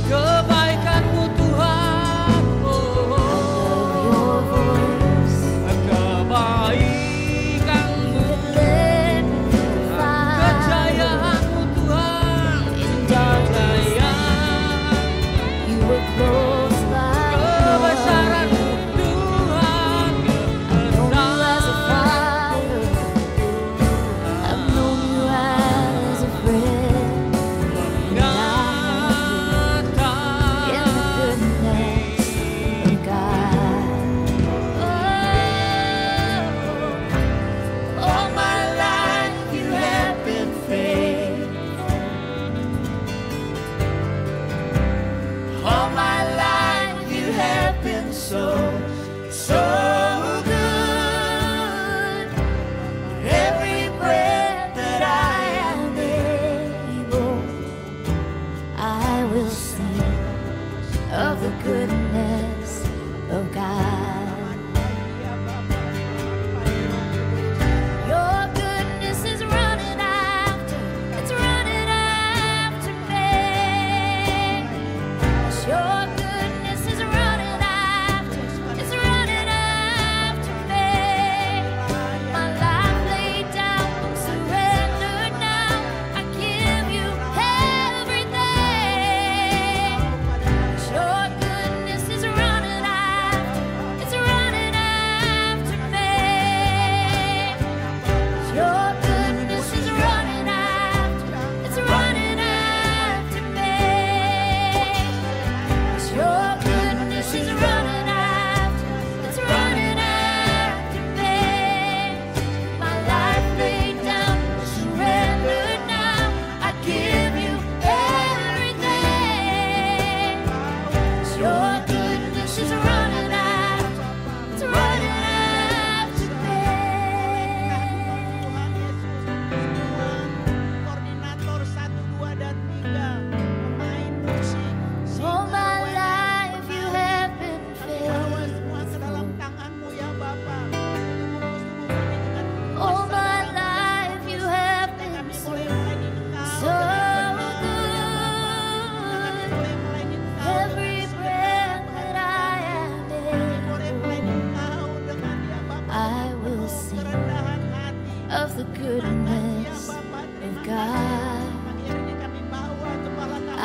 Kebaikanmu Tuhan, kebaikanmu, kejayaanmu Tuhan, kebesaranmu Tuhan, All my life you have been faithful. All my life you have been so good. Every breath that I am able, I will sing of the goodness of God. Your goodness is running after, it's running after me. Your goodness is running after, it's running after me. My life laid down, surrendered now. I give you everything. Your goodness is running after, it's running after me. Your goodness is running after, it's running after me. Your goodness is running after, it's running after me. My life laid down, surrendered now. I give you everything. Your goodness is running after, it's running after me. Koordinator 1, 2, dan 3, pemain musik, All my life you have been bawa semua ke faithful. dalam tangan-Mu ya Bapa. Bungkus tubuh kami dengan All kuasa my dalam life you have Kami been boleh melayani Engkau so dengan benar. Kami good. boleh melayani Engkau Every breath that I am boleh able, melayani Engkau dengan ya Bapa. I will Penuh sing kerendahan hati. of the Ya goodness Bapa, of terima kasih. God. Pagi hari ini kami bawa kepala kami I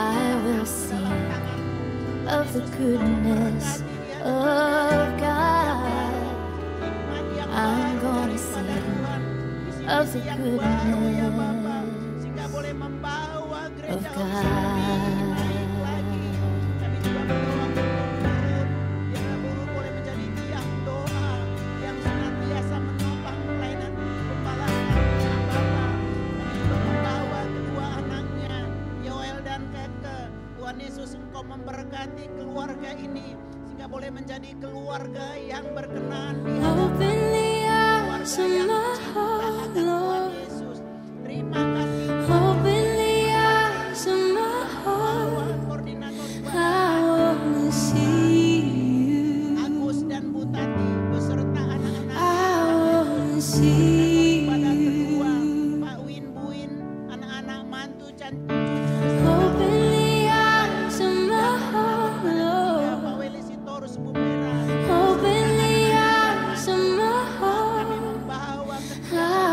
will dalam sing tangan-Mu. of the goodness of God. I'm gonna sing of the goodness sehingga boleh membawa of gereja God. lagi. Kami juga berdoa untuk ya guru boleh menjadi tiang doa yang senantiasa menopang pelayanan kepala kami ya Bapa. Kami juga membawa kedua anaknya Yoel dan Keke. Tuhan Yesus, Engkau memberkati keluarga ini sehingga boleh menjadi keluarga yang berkenan di Open the eyes keluarga of yang my cinta heart, akan Tuhan Lord. Yesus. Terima kasih Open the eyes of my heart. Tuhan. Koordinator I Tuhan wanna see you. Agus dan Bu Tati beserta anak-anak I wanna see pada kedua you. Pak Win Buin, anak-anak mantu dan Open the eyes of my heart, ya Lord. Pak Weli Sitorus Bu Merah. Open the eyes of my Kami heart. membawa I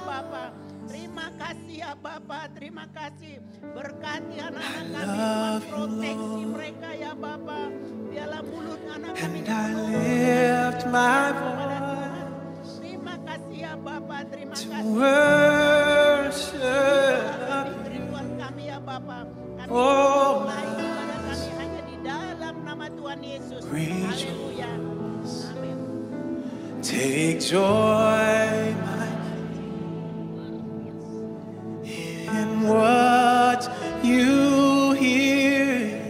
Bapa. Terima kasih ya Bapa, terima kasih. Berkati anak-anak kami, love Tuhan, you, proteksi Lord. mereka ya Bapa. Biarlah mulut anak kami And I lift my voice terima kasih ya Bapa, terima to kasih. worship Kerinduan kami ya Bapa. Kami Oh, mulai kepada kami hanya di dalam nama Tuhan Yesus. Rejoice. Haleluya. Amin. Take joy, my King, in what you hear,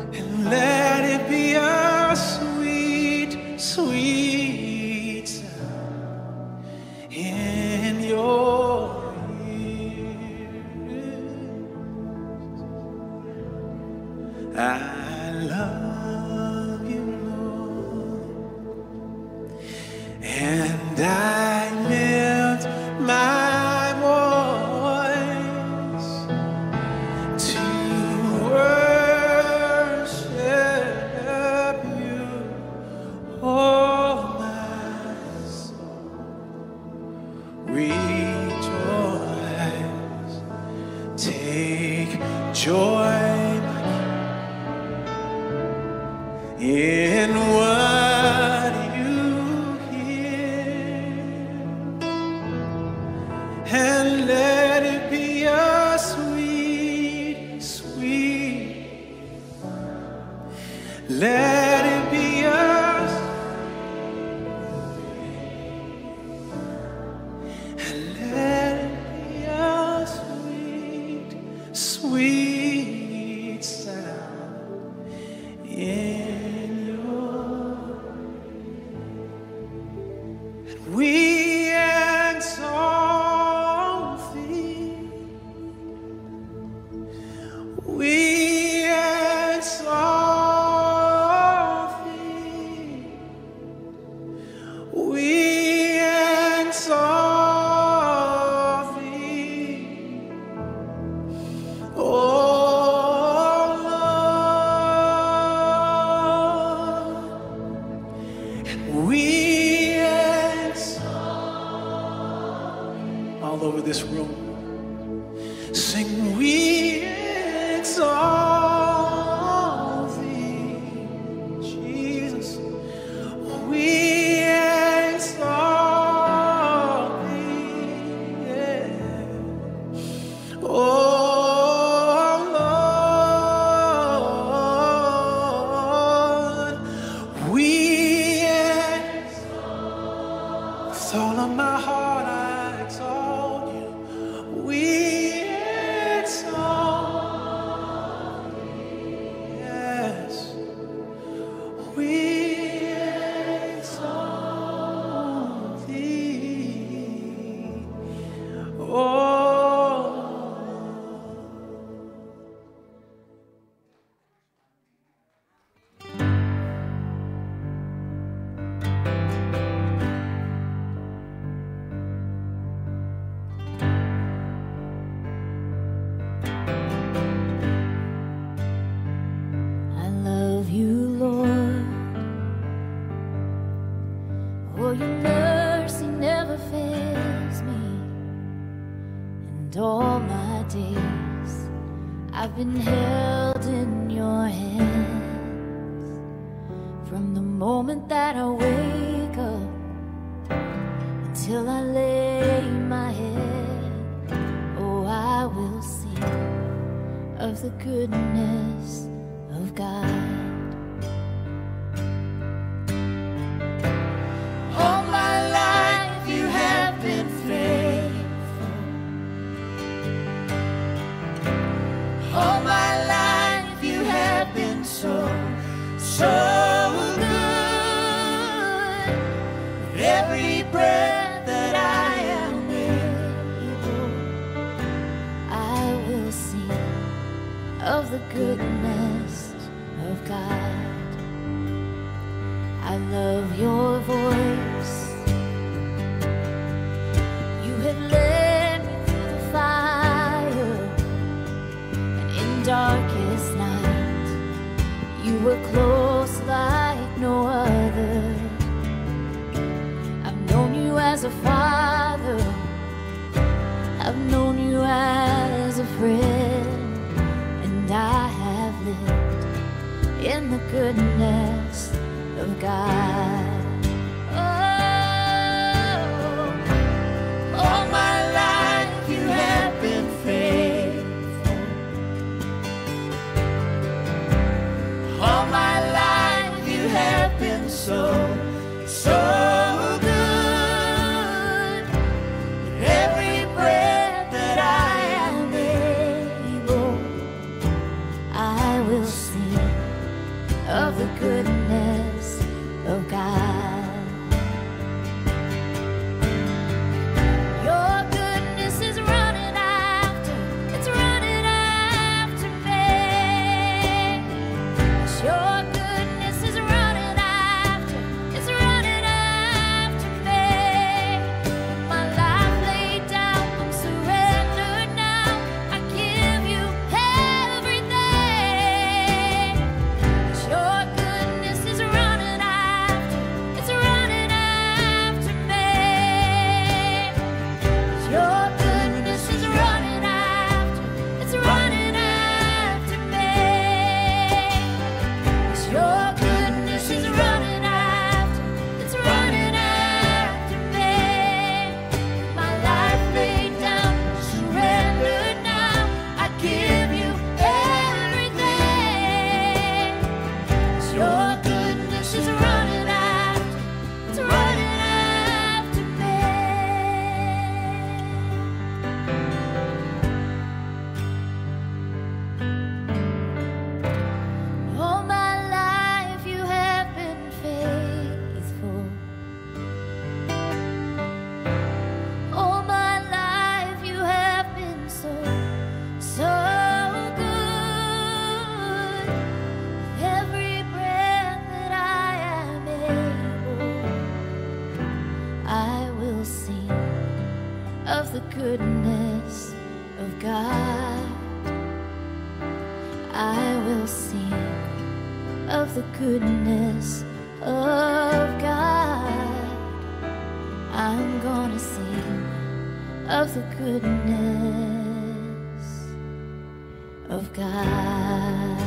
and let it be a sweet, sweet sound in your ear. I love you, Lord, and I lift my voice to worship you, oh my soul. Rejoice, take joy in what you hear, and let it be a sweet, sweet, let it be a and let it be a sweet, sweet sound in your. And we exalt thee. We exalt thee. We exalt thee. Oh Lord, and we exalt all over this room. Sing, we exalt thee, Jesus. We exalt thee, yeah. Oh Lord, we exalt. With all of my heart I exalt you. We exalt, yes. We exalt thee. Oh. I love you, Lord. Oh, your mercy never fails me. And all my days I've been held in your hands. From the moment that I wake up until I lay my head, oh, I will sing of the goodness of God. All my life you have been faithful. All my life you have been so, so good. With every breath that I am able, I will sing of the goodness of God. I love your voice. You have led me through the fire, and in darkest night, you were close like no other. I've known you as as a father, I've known you as a friend, and I have lived in the goodness of God. All my life you have been faithful. All my life you have been so good. With every breath that I am able, I will sing of the goodness of God. Goodness of God, I will sing of the goodness of God. I'm gonna sing of the goodness of God.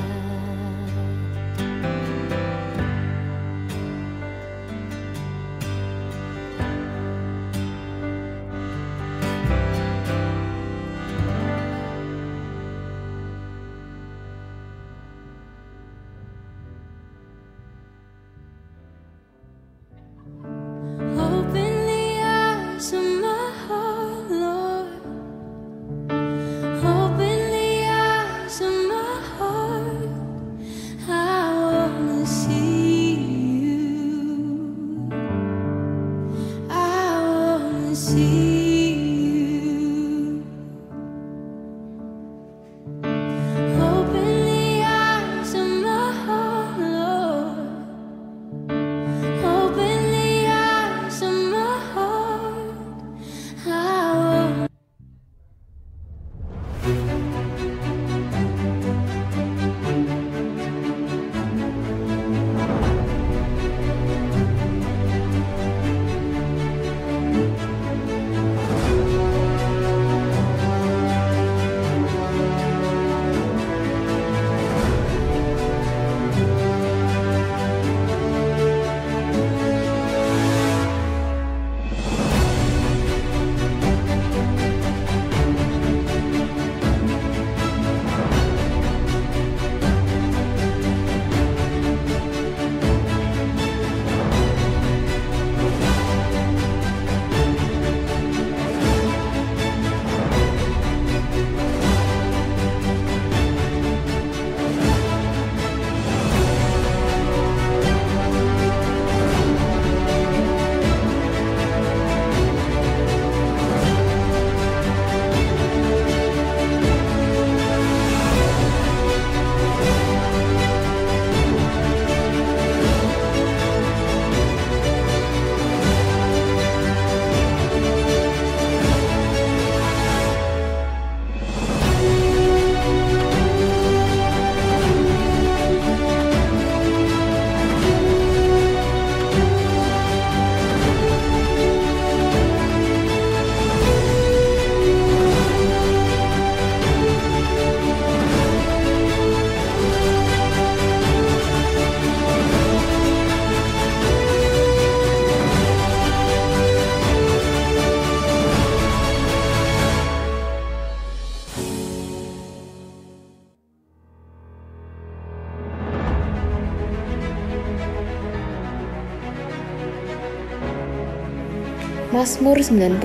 Mazmur 91,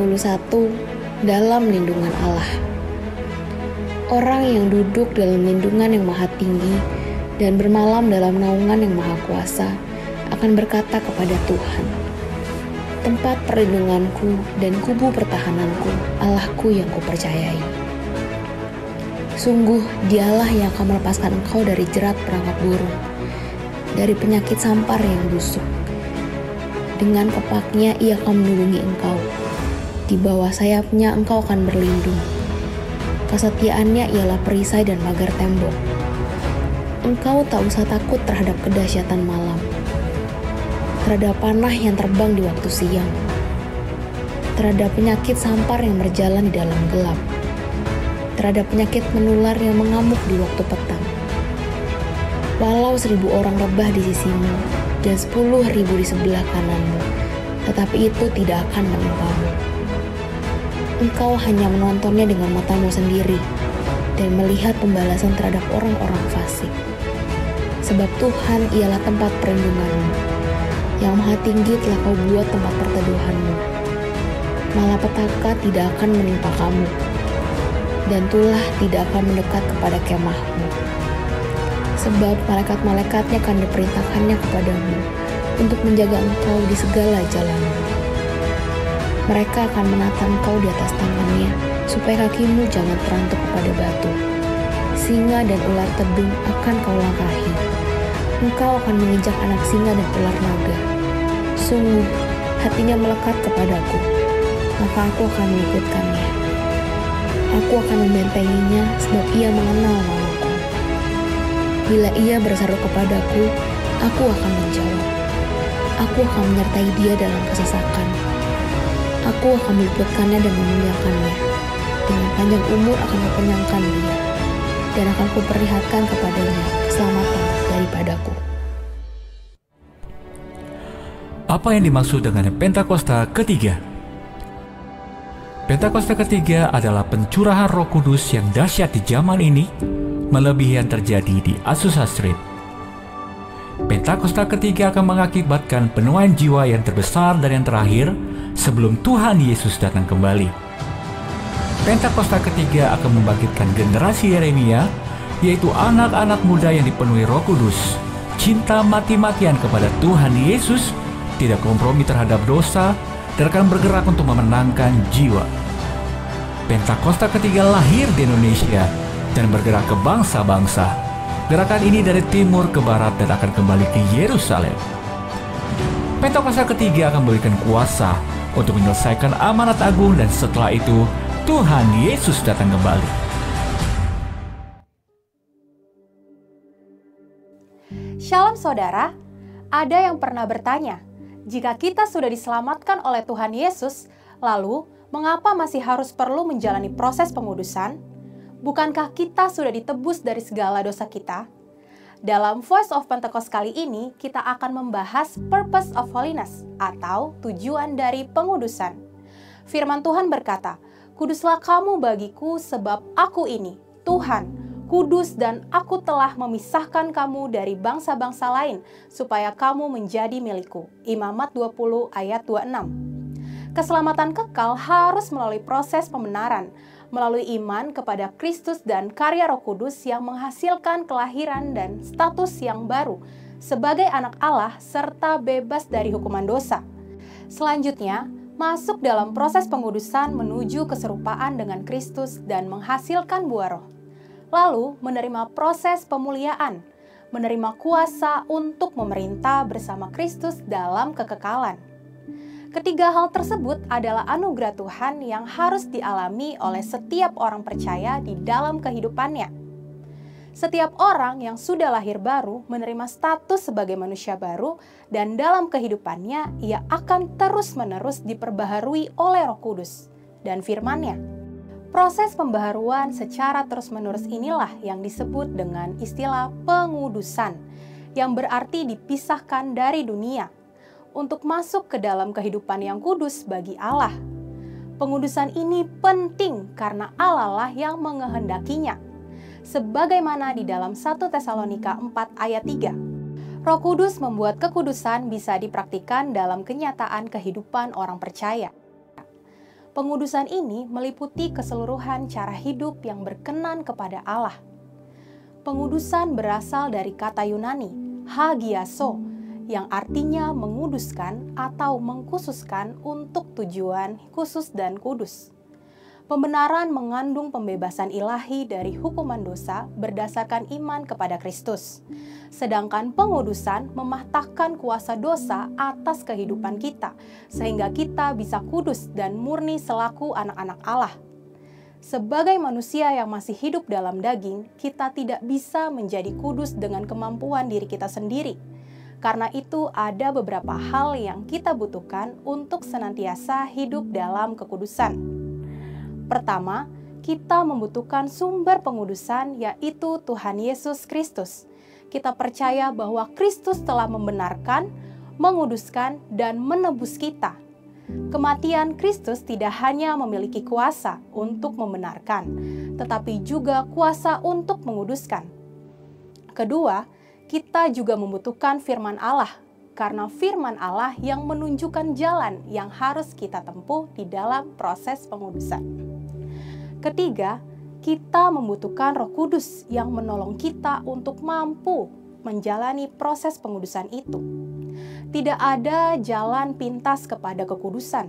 dalam lindungan Allah. Orang yang duduk dalam lindungan yang maha tinggi dan bermalam dalam naungan yang maha kuasa akan berkata kepada Tuhan, tempat perlindunganku dan kubu pertahananku, Allahku yang kupercayai. Sungguh dialah yang akan melepaskan engkau dari jerat perangkap burung, dari penyakit sampar yang busuk. Dengan kepaknya ia akan melindungi engkau. Di bawah sayapnya engkau akan berlindung. Kesetiaannya ialah perisai dan pagar tembok. Engkau tak usah takut terhadap kedahsyatan malam, terhadap panah yang terbang di waktu siang, terhadap penyakit sampar yang berjalan di dalam gelap, terhadap penyakit menular yang mengamuk di waktu petang. Walau 1.000 orang rebah di sisimu dan 10.000 di sebelah kananmu, tetapi itu tidak akan menimpamu. Engkau hanya menontonnya dengan matamu sendiri dan melihat pembalasan terhadap orang-orang fasik. Sebab Tuhan ialah tempat perlindunganmu, yang maha tinggi telah kau buat tempat perteduhanmu. Malapetaka tidak akan menimpa kamu, dan tulah tidak akan mendekat kepada kemahmu. Sebab malaikat-malaikatnya akan diperintahkannya kepadamu untuk menjaga engkau di segala jalanmu. Mereka akan menata engkau di atas tangannya, supaya kakimu jangan terantuk kepada batu. Singa dan ular tedung akan kau langkahi. Engkau akan menginjak anak singa dan ular naga. Sungguh, hatinya melekat kepadaku, maka aku akan mengikutkannya. Aku akan membentenginya, sebab ia mengenal namaku. Bila ia berseru kepadaku, aku akan menjawab. Aku akan menyertai dia dalam kesesakan. Aku akan meluputkannya dan memuliakannya. Dengan panjang umur akan kukenyangkan dia, dan akan kuperlihatkan kepadanya keselamatan daripadaku. Apa yang dimaksud dengan Pentakosta ketiga? Pentakosta ketiga adalah pencurahan Roh Kudus yang dahsyat di zaman ini, melebihi yang terjadi di Azusa Street. Pentakosta ketiga akan mengakibatkan penuaian jiwa yang terbesar dan yang terakhir sebelum Tuhan Yesus datang kembali. Pentakosta ketiga akan membangkitkan generasi Yeremia, yaitu anak-anak muda yang dipenuhi Roh Kudus, cinta mati-matian kepada Tuhan Yesus, tidak kompromi terhadap dosa, dan akan bergerak untuk memenangkan jiwa. Pentakosta ketiga lahir di Indonesia dan bergerak ke bangsa-bangsa. Gerakan ini dari timur ke barat dan akan kembali ke Yerusalem. Pentakosta ketiga akan memberikan kuasa untuk menyelesaikan amanat agung, dan setelah itu Tuhan Yesus datang kembali. Shalom saudara, ada yang pernah bertanya, jika kita sudah diselamatkan oleh Tuhan Yesus, lalu mengapa masih harus perlu menjalani proses pengudusan? Bukankah kita sudah ditebus dari segala dosa kita? Dalam Voice of Pentecost kali ini, kita akan membahas Purpose of Holiness atau tujuan dari pengudusan. Firman Tuhan berkata, "Kuduslah kamu bagiku sebab aku ini, Tuhan, kudus dan aku telah memisahkan kamu dari bangsa-bangsa lain supaya kamu menjadi milikku." Imamat 20 ayat 26. Keselamatan kekal harus melalui proses pembenaran, melalui iman kepada Kristus dan karya Roh Kudus yang menghasilkan kelahiran dan status yang baru sebagai anak Allah serta bebas dari hukuman dosa. Selanjutnya, masuk dalam proses pengudusan menuju keserupaan dengan Kristus dan menghasilkan buah roh. Lalu, menerima proses pemuliaan, menerima kuasa untuk memerintah bersama Kristus dalam kekekalan. Ketiga hal tersebut adalah anugerah Tuhan yang harus dialami oleh setiap orang percaya di dalam kehidupannya. Setiap orang yang sudah lahir baru menerima status sebagai manusia baru, dan dalam kehidupannya ia akan terus-menerus diperbaharui oleh Roh Kudus dan firman-Nya. Proses pembaharuan secara terus-menerus inilah yang disebut dengan istilah pengudusan, yang berarti dipisahkan dari dunia untuk masuk ke dalam kehidupan yang kudus bagi Allah. Pengudusan ini penting karena Allah lah yang mengehendakinya. Sebagaimana di dalam 1 Tesalonika 4 ayat 3. Roh Kudus membuat kekudusan bisa dipraktikkan dalam kenyataan kehidupan orang percaya. Pengudusan ini meliputi keseluruhan cara hidup yang berkenan kepada Allah. Pengudusan berasal dari kata Yunani, hagiaso, yang artinya menguduskan atau mengkhususkan untuk tujuan khusus dan kudus. Pembenaran mengandung pembebasan ilahi dari hukuman dosa berdasarkan iman kepada Kristus. Sedangkan pengudusan mematahkan kuasa dosa atas kehidupan kita, sehingga kita bisa kudus dan murni selaku anak-anak Allah. Sebagai manusia yang masih hidup dalam daging, kita tidak bisa menjadi kudus dengan kemampuan diri kita sendiri. Karena itu ada beberapa hal yang kita butuhkan untuk senantiasa hidup dalam kekudusan. Pertama, kita membutuhkan sumber pengudusan, yaitu Tuhan Yesus Kristus. Kita percaya bahwa Kristus telah membenarkan, menguduskan, dan menebus kita. Kematian Kristus tidak hanya memiliki kuasa untuk membenarkan, tetapi juga kuasa untuk menguduskan. Kedua, kita juga membutuhkan firman Allah, karena firman Allah yang menunjukkan jalan yang harus kita tempuh di dalam proses pengudusan. Ketiga, kita membutuhkan Roh Kudus yang menolong kita untuk mampu menjalani proses pengudusan itu. Tidak ada jalan pintas kepada kekudusan,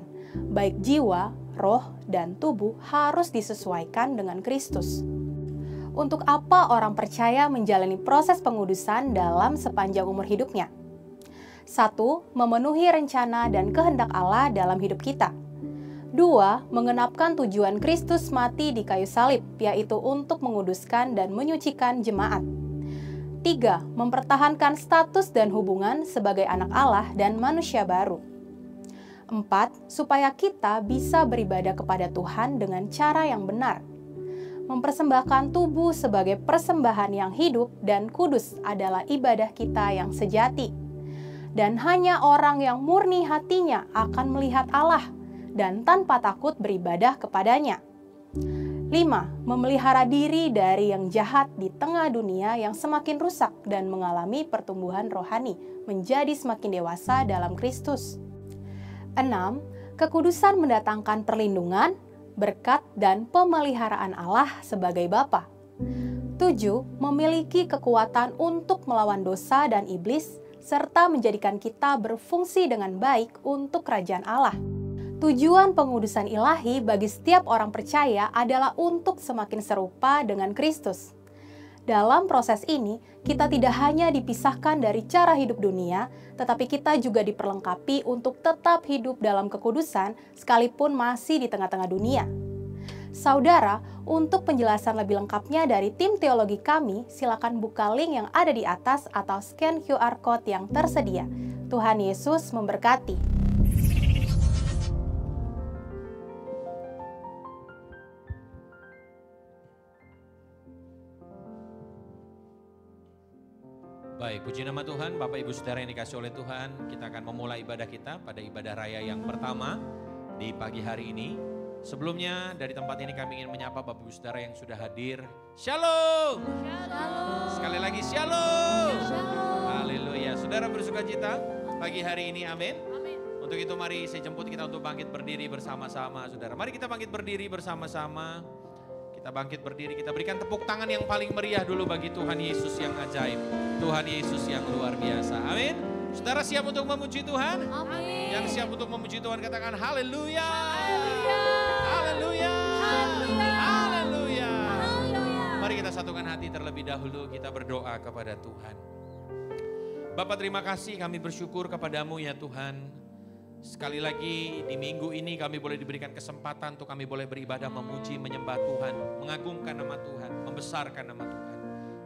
baik jiwa, roh, dan tubuh harus disesuaikan dengan Kristus. Untuk apa orang percaya menjalani proses pengudusan dalam sepanjang umur hidupnya? 1. Memenuhi rencana dan kehendak Allah dalam hidup kita. 2. Mengenapkan tujuan Kristus mati di kayu salib, yaitu untuk menguduskan dan menyucikan jemaat. 3. Mempertahankan status dan hubungan sebagai anak Allah dan manusia baru. 4. Supaya kita bisa beribadah kepada Tuhan dengan cara yang benar. Mempersembahkan tubuh sebagai persembahan yang hidup dan kudus adalah ibadah kita yang sejati. Dan hanya orang yang murni hatinya akan melihat Allah dan tanpa takut beribadah kepadanya. 5. Memelihara diri dari yang jahat di tengah dunia yang semakin rusak dan mengalami pertumbuhan rohani menjadi semakin dewasa dalam Kristus. 6. Kekudusan mendatangkan perlindungan, berkat, dan pemeliharaan Allah sebagai Bapa. 7. Memiliki kekuatan untuk melawan dosa dan iblis, serta menjadikan kita berfungsi dengan baik untuk kerajaan Allah. Tujuan pengudusan ilahi bagi setiap orang percaya adalah untuk semakin serupa dengan Kristus. Dalam proses ini, kita tidak hanya dipisahkan dari cara hidup dunia, tetapi kita juga diperlengkapi untuk tetap hidup dalam kekudusan sekalipun masih di tengah-tengah dunia. Saudara, untuk penjelasan lebih lengkapnya dari tim teologi kami, silakan buka link yang ada di atas atau scan QR Code yang tersedia. Tuhan Yesus memberkati. Baik, puji nama Tuhan, Bapak Ibu Saudara yang dikasih oleh Tuhan, kita akan memulai ibadah kita pada ibadah raya yang pertama di pagi hari ini. Sebelumnya dari tempat ini kami ingin menyapa Bapak Ibu Saudara yang sudah hadir. Shalom! Shalom! Sekali lagi shalom! Haleluya, Saudara bersukacita pagi hari ini, amin. Untuk itu mari saya jemput kita untuk bangkit berdiri bersama-sama, Saudara. Mari kita bangkit berdiri bersama-sama. Kita bangkit berdiri, kita berikan tepuk tangan yang paling meriah dulu bagi Tuhan Yesus yang ajaib. Tuhan Yesus yang luar biasa. Amin. Saudara siap untuk memuji Tuhan? Amin. Yang siap untuk memuji Tuhan katakan haleluya. Haleluya. Haleluya. Mari kita satukan hati terlebih dahulu, kita berdoa kepada Tuhan. Bapa, terima kasih, kami bersyukur kepadamu ya Tuhan. Sekali lagi di minggu ini kami boleh diberikan kesempatan untuk kami boleh beribadah, memuji, menyembah Tuhan, mengagungkan nama Tuhan, membesarkan nama Tuhan.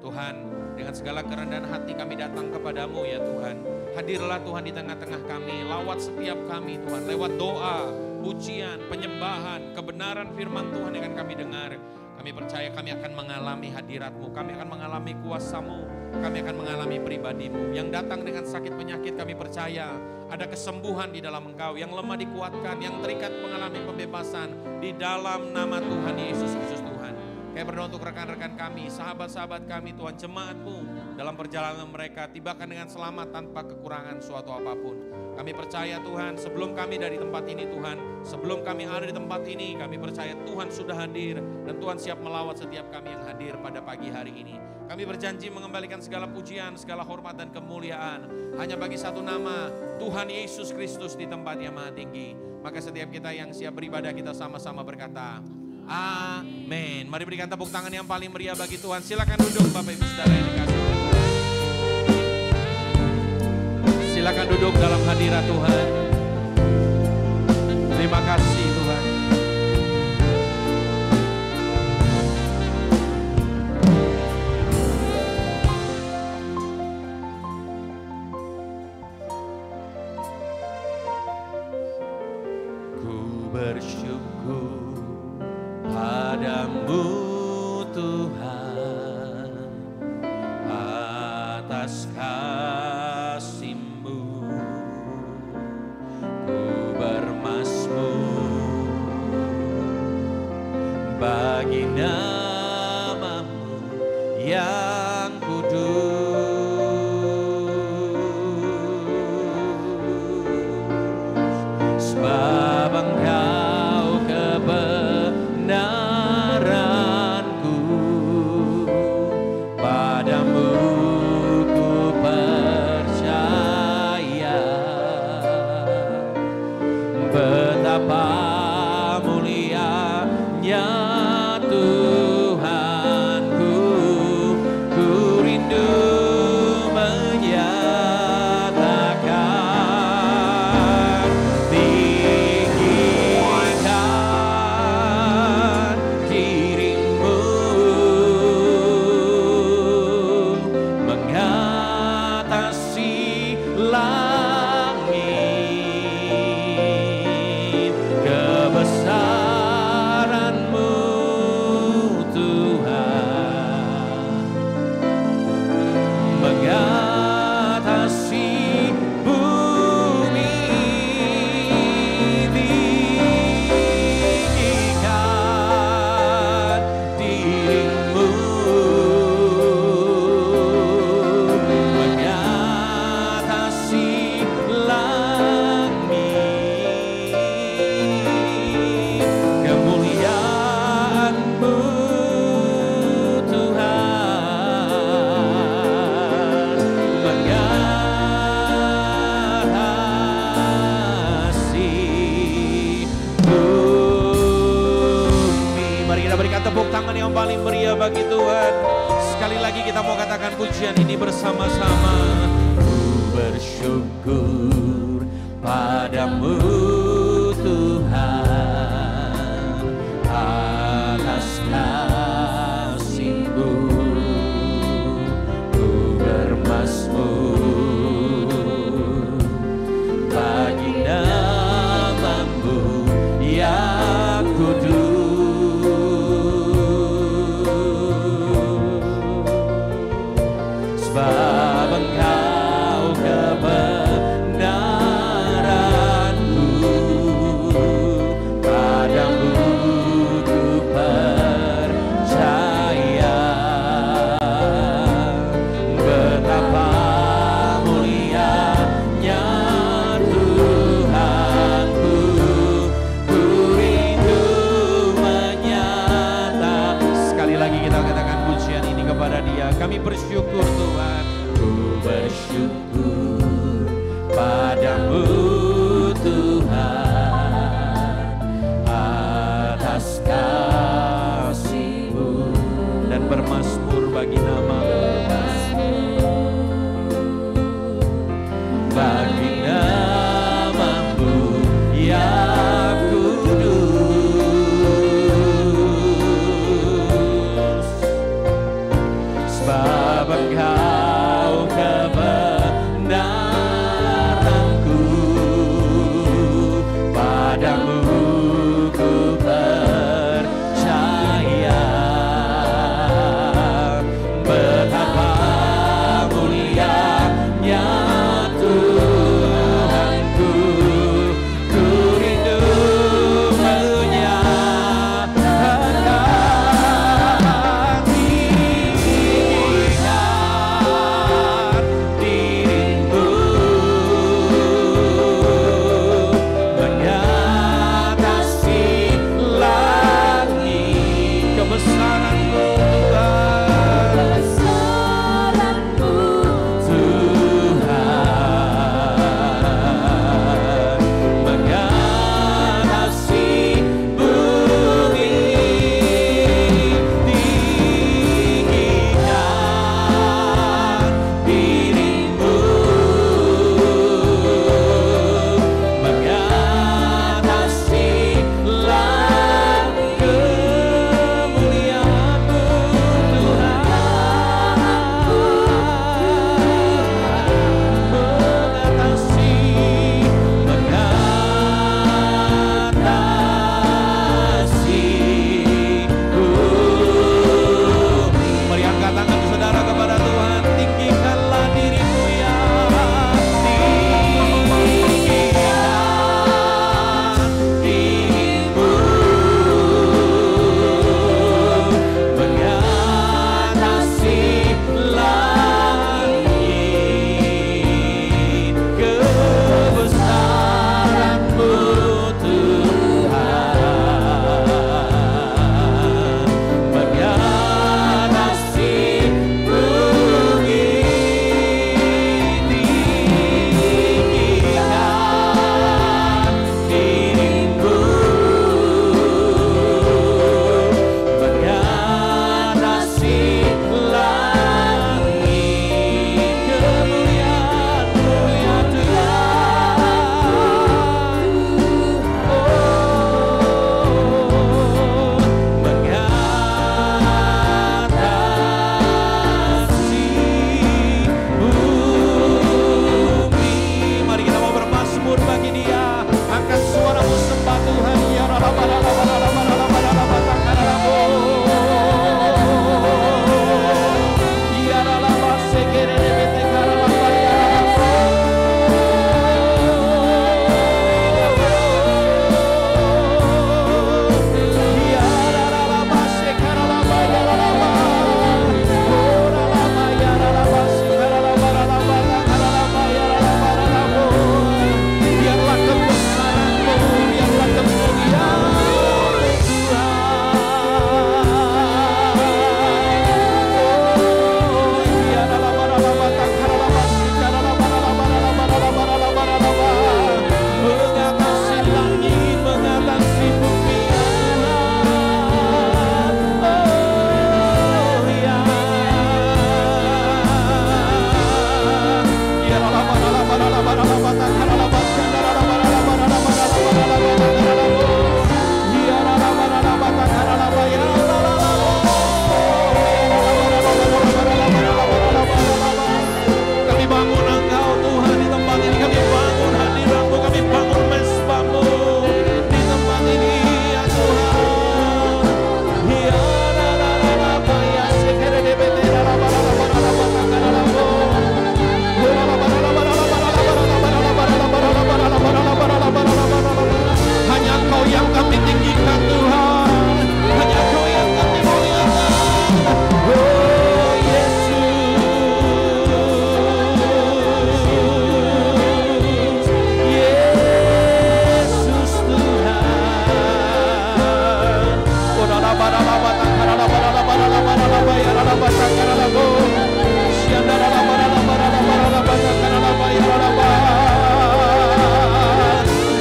Tuhan, dengan segala kerendahan hati kami datang kepadamu ya Tuhan. Hadirlah Tuhan di tengah-tengah kami, lawat setiap kami Tuhan, lewat doa, pujian, penyembahan, kebenaran firman Tuhan yang akan kami dengar. Kami percaya kami akan mengalami hadirat-Mu, kami akan mengalami kuasa-Mu, kami akan mengalami pribadi-Mu. Yang datang dengan sakit penyakit kami percaya ada kesembuhan di dalam Engkau, yang lemah dikuatkan, yang terikat mengalami pembebasan di dalam nama Tuhan Yesus Kristus Tuhan. Kami berdoa untuk rekan-rekan kami, sahabat-sahabat kami Tuhan, jemaat-Mu dalam perjalanan mereka, tibakan dengan selamat tanpa kekurangan suatu apapun. Kami percaya Tuhan, sebelum kami dari tempat ini Tuhan, sebelum kami ada di tempat ini, kami percaya Tuhan sudah hadir dan Tuhan siap melawat setiap kami yang hadir pada pagi hari ini. Kami berjanji mengembalikan segala pujian, segala hormat dan kemuliaan hanya bagi satu nama, Tuhan Yesus Kristus di tempat yang maha tinggi. Maka setiap kita yang siap beribadah, kita sama-sama berkata, amin. Mari berikan tepuk tangan yang paling meriah bagi Tuhan. Silakan duduk Bapak Ibu Saudara yang dikasihi oleh Tuhan. Silakan duduk dalam hadirat Tuhan. Terima kasih Tuhan. Ku bersyukur padamu Tuhan atas kasih-Mu, ku bermazmur bagi nama-Mu yang kudus, sebab Engkau kebenaranku, padamu ku percaya. Betapa mulianya Tuhanku, ku rindu menyatakan, tinggikan diri-Mu mengatasi langit, kebesaran-Mu Tuhan mengatasi bumi, tinggikan diri-Mu mengatasi langit, kemuliaan-Mu Tuhan mengatasi bumi. Mari kita berikan tepuk tangan yang paling meriah bagi Tuhan. Sekali lagi kita mau katakan pujian ini bersama-sama. Ku bersyukur padamu Tuhan atas kasih-Mu, ku bermazmur bagi nama-Mu yang kudus, sebab Engkau kebenaranku, padamu ku percaya. Betapa mulianya Tuhanku, ku rindu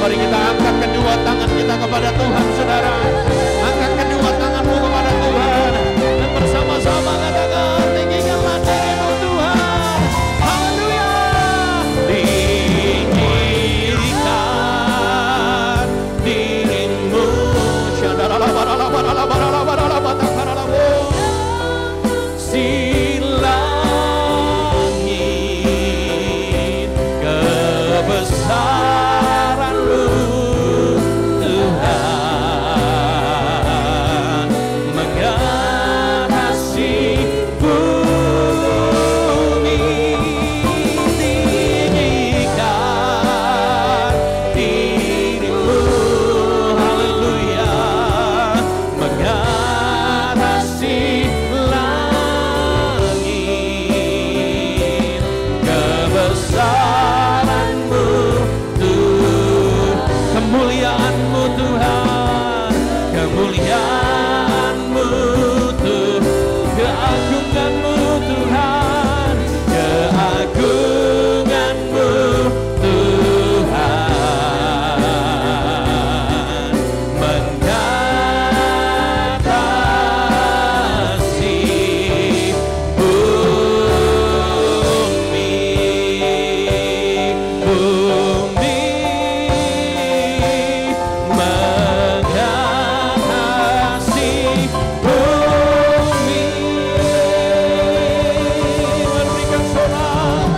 Mari kita angkat kedua tangan kita kepada Tuhan, saudara. Angkat kedua tanganmu kepada Tuhan dan bersama-sama katakan, tinggikanlah dirimu Tuhan. Haleluya. Tinggikan dirimu. Si langit kebesaran-Mu Tuhan mengatasi bumi. Tinggikan dirimu, haleluya, mengatasi langit kebesaran-Mu Tuhan, kemuliaan-Mu Tuhan, kemuliaan-Mu Tuhan, keagungan-Mu Tuhan, keagungan-Mu Tuhan mengatasi bumi, bumi mengatasi bumi. Memberikan sorak.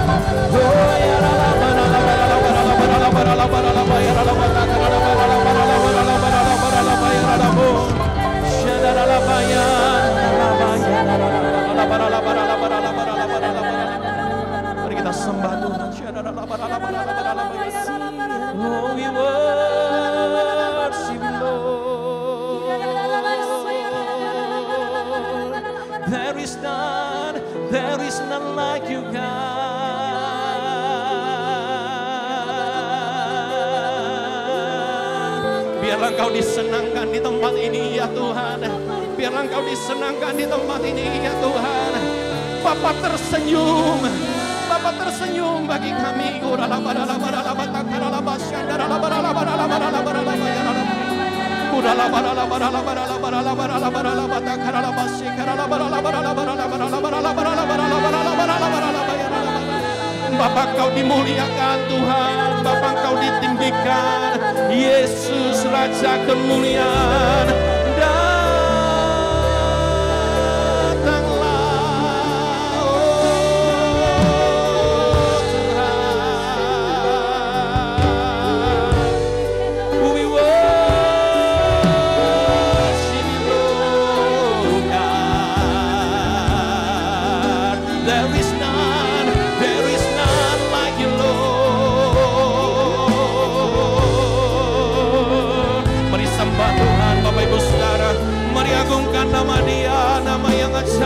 Oh ya la la ba la la ba la la ba la la ba la la ba la la ba la la ba ya la la ba la la ba la la ba la la ba la la ba la la ba la la ba la la ba ya la la bo. Shada la la ba ya la la ba ya la la la ba la la ba la la ba la la ba la la ba la la ba la la. Mari kita sembah Tuhan. Shada la la ba la la ba la la ba la la ba ya. Oh we worship you, Lord. There is none like you, God. Biarlah Engkau disenangkan di tempat ini ya Tuhan. Biarlah Engkau disenangkan di tempat ini ya Tuhan. Bapa tersenyum. Bapa tersenyum bagi kami. Bapa Engkau dimuliakan Tuhan, Bapa Engkau ditinggikan, Yesus Raja kemuliaan. Datanglah, oh Tuhan. We worship you, God. There is none like you, Lord. Mari sembah Tuhan, Bapak Ibu Saudara. Mari agungkan nama Dia, nama yang ajaib.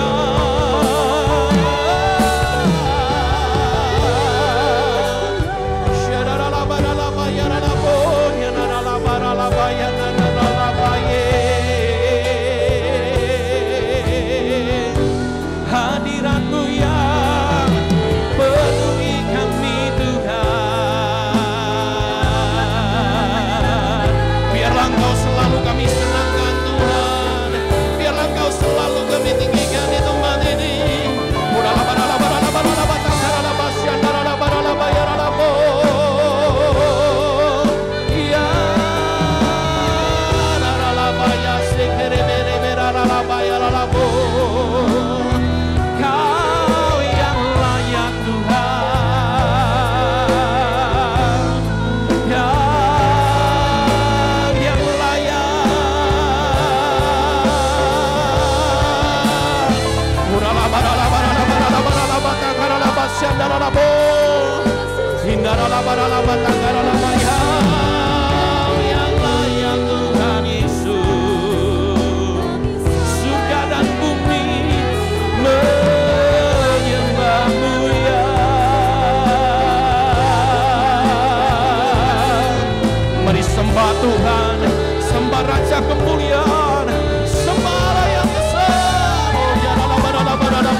Hadirat-Mu yang penuhi kami Tuhan. Biarlah Engkau selalu kami senangkan Tuhan. Biarlah Engkau selalu kami tinggikan di tempat ini. Kau yang layak Tuhan, Kau yang layak Tuhan Yesus. Surga dan bumi menyembah-Mu ya. Mari sembah Tuhan, sembah Raja kemuliaan, sembah yang besar. Oh ya la la la la la la.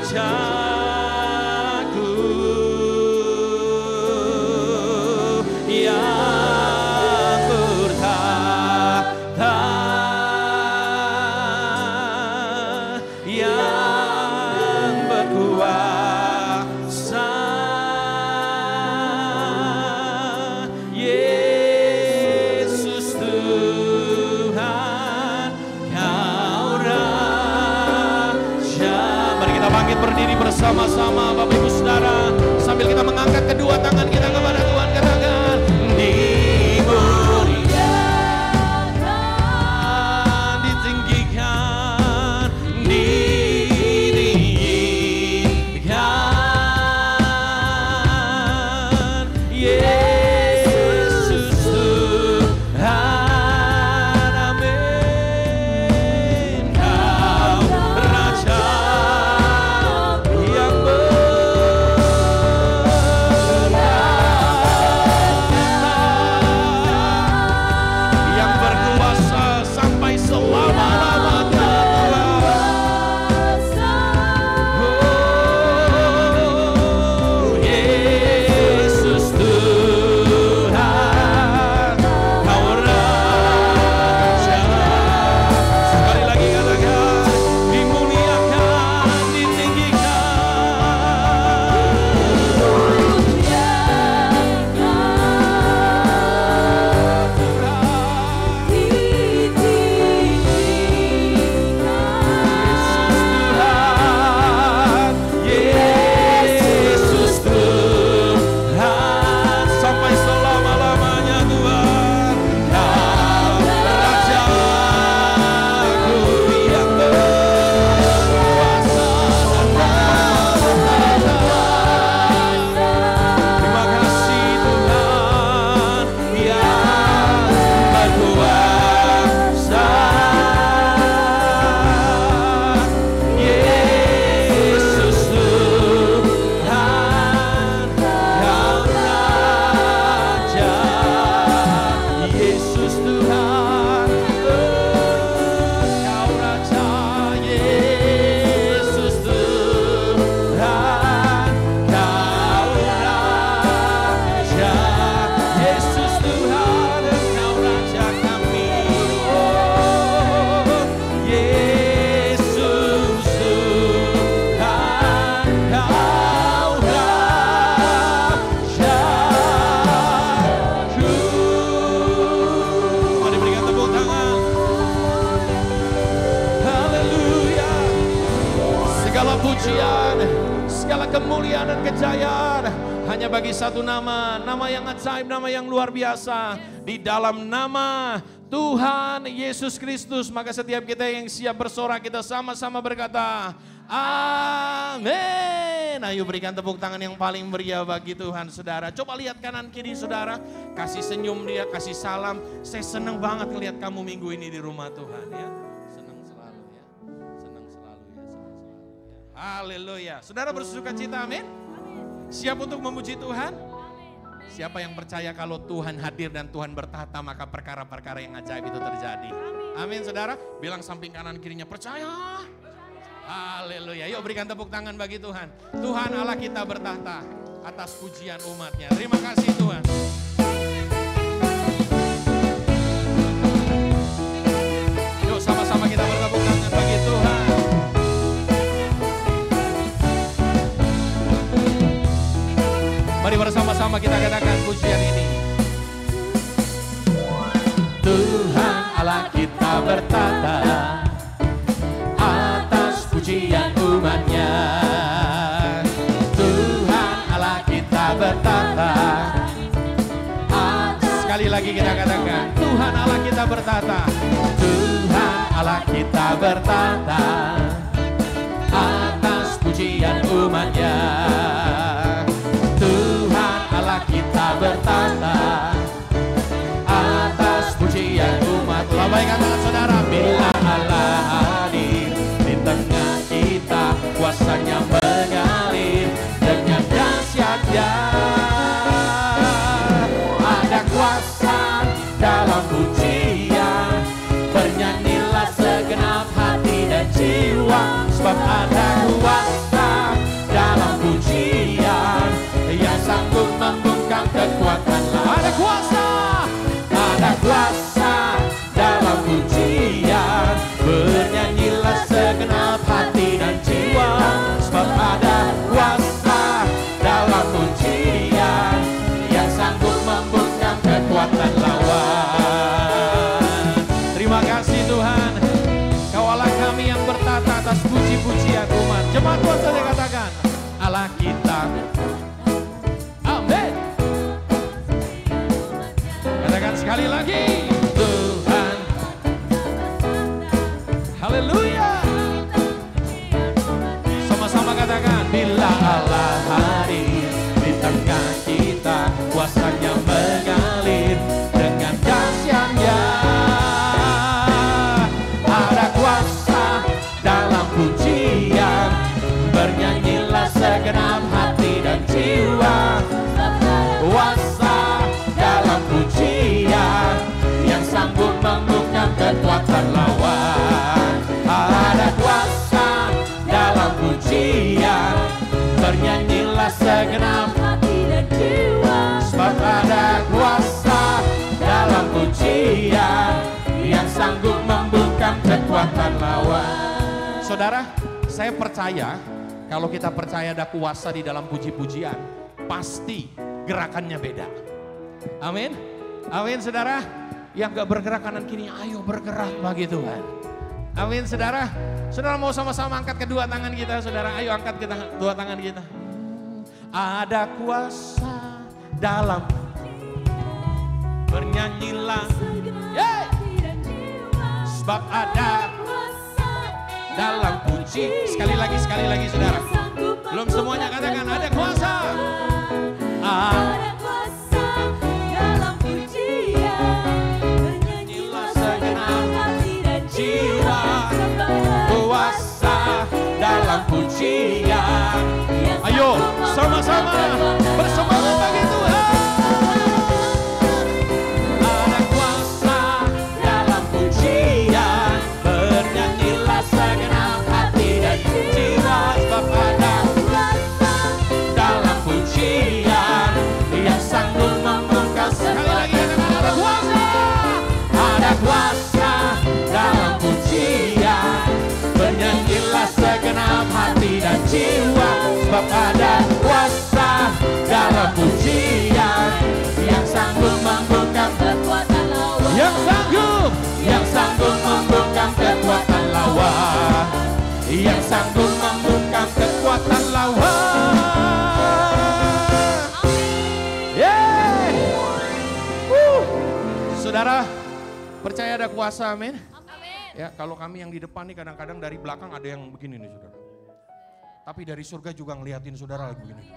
Rajaku yang bertahta, yang berkuasa, Yesus Tuhan, Kau Raja. Mari kita bangkit berdiri bersama-sama Bapak Ibu Saudara, sambil kita mengangkat kedua tangan kita kepada Tuhan, katakan dimuliakan, ditinggikan, ditinggikan, Yesus Tuhan, amin. Kau Raja yang yang berkuasa sampai selama-lamanya, oh, Yesus Tuhan, Kau Raja. Sekali lagi katakan dimuliakan, Yesus Tuhan, sampai selama-lamanya Tuhan, Kau Rajaku yang berkuasa dan bertahta. Terima kasih Tuhan yang berkuasa, Yesus Tuhan, Kau Raja, Yesus Tuhan, Kau Raja, Yesus Tuhan, Kau Raja, Yesus Tuhan, Kau Raja kami, oh, Yesus Tuhan, Kau Rajaku. Mari berikan tepuk tangan. Haleluya. Segala pujian, segala kemuliaan dan kejayaan hanya bagi satu nama, nama yang ajaib, nama yang luar biasa. Di dalam nama Tuhan Yesus Kristus, maka setiap kita yang siap bersorak, kita sama-sama berkata, amin. Ayo berikan tepuk tangan yang paling meriah bagi Tuhan, saudara. Coba lihat kanan kiri saudara, kasih senyum dia, kasih salam. Saya senang banget ngelihat kamu minggu ini di rumah Tuhan ya. Senang selalu ya, senang selalu ya, senang selalu ya. Haleluya. Saudara bersuka cita, amin. Siap untuk memuji Tuhan? Siapa yang percaya kalau Tuhan hadir dan Tuhan bertahta, maka perkara-perkara yang ajaib itu terjadi. Amin saudara. Bilang samping kanan kirinya, percaya. Haleluya. Yuk berikan tepuk tangan bagi Tuhan. Tuhan Allah kita bertahta atas pujian umatnya. Terima kasih Tuhan. Yuk sama-sama kita bertepuk tangan bagi Tuhan. Mari bersama-sama kita katakan pujian ini. Tuhan Allah kita bertahta atas pujian umatnya. Tuhan Allah kita bertahta. Sekali lagi kita katakan, Tuhan Allah kita bertahta. Tuhan Allah kita bertahta atas pujian umatnya. Tuhan Allah kita bertahta atas pujian umat. Lambaikan tangan saudara. Bila Allah hadir di tengah kita, kuasanya mengalir dengan dahsyatnya. Ada kuasa dalam pujian, bernyanyilah segenap hati dan jiwa, sebab ada kuasa pujian yang sanggup membungkam kekuatan lawan. Terima kasih Tuhan, Kau Allah kami yang bertata atas puji-pujian umat. Jemaat Tuhan saja katakan, Allah kita. Amin. Katakan sekali lagi, Tuhan. Haleluya. Sama-sama katakan, bila Allah hadir di tengah kita, kuasanya mengalir dengan dahsyatnya. Ada kuasa dalam pujian, bernyanyilah segenap hati dan jiwa. Kuasa dalam pujian yang sanggup membungkam kekuatan lawan. Ada kuasa dalam pujian, bernyanyilah segenap hati dan jiwa. Sebab ada kuasa dalam pujian yang sanggup membungkam kekuatan lawan. Saudara, saya percaya kalau kita percaya ada kuasa di dalam puji-pujian, pasti gerakannya beda. Amin. Amin saudara. Yang gak bergerak kanan kiri, ayo bergerak bagi Tuhan. Amin saudara. Saudara mau sama-sama angkat kedua tangan kita saudara. Ayo angkat kedua tangan kita. Ada kuasa dalam, bernyanyilah, yeah. Sebab ada dalam puji. Sekali lagi saudara. Belum semuanya katakan ada kuasa. Ada kuasa dalam pujian, bernyanyilah segenap hati dan jiwa. Kuasa dalam pujian. Ayo sama-sama bersemangat bagi Tuhan. Ada kuasa dalam pujian, bernyanyilah segenap hati dan jiwa. Sebab ada kuasa dalam pujian yang sanggup membungkam. Sekali lagi katakan ada kuasa. Ada kuasa dalam pujian, bernyanyilah segenap hati dan jiwa. Sebab ada kuasa dalam pujian yang sanggup membungkam kekuatan lawan. Yang sanggup membungkam kekuatan lawan. Yang sanggup membungkam kekuatan lawan. Yeah. Saudara, percaya ada kuasa, amin? Ya, kalau kami yang di depan nih kadang-kadang dari belakang ada yang begini nih saudara. Tapi dari surga juga ngeliatin saudara lagi begini.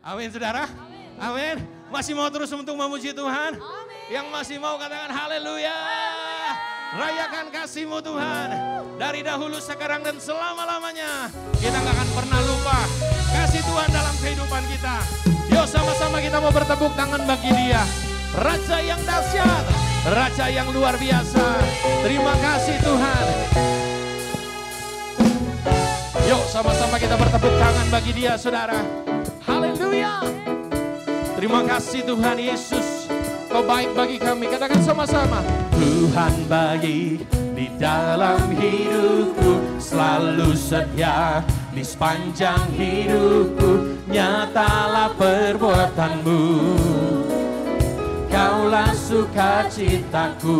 Amin saudara. Amin. Masih mau terus untuk memuji Tuhan? Yang masih mau katakan haleluya. Rayakan kasih-Mu Tuhan. Dari dahulu, sekarang dan selama-lamanya. Kita gak akan pernah lupa kasih Tuhan dalam kehidupan kita. Yuk sama-sama kita mau bertepuk tangan bagi Dia. Raja yang dahsyat. Raja yang luar biasa. Terima kasih Tuhan. Yuk sama-sama kita bertepuk tangan bagi Dia saudara. Haleluya. Terima kasih Tuhan Yesus. Kau baik bagi kami. Katakan sama-sama. Tuhan baik di dalam hidupku, selalu setia di sepanjang hidupku. Nyatalah perbuatan-Mu, Kaulah sukacitaku.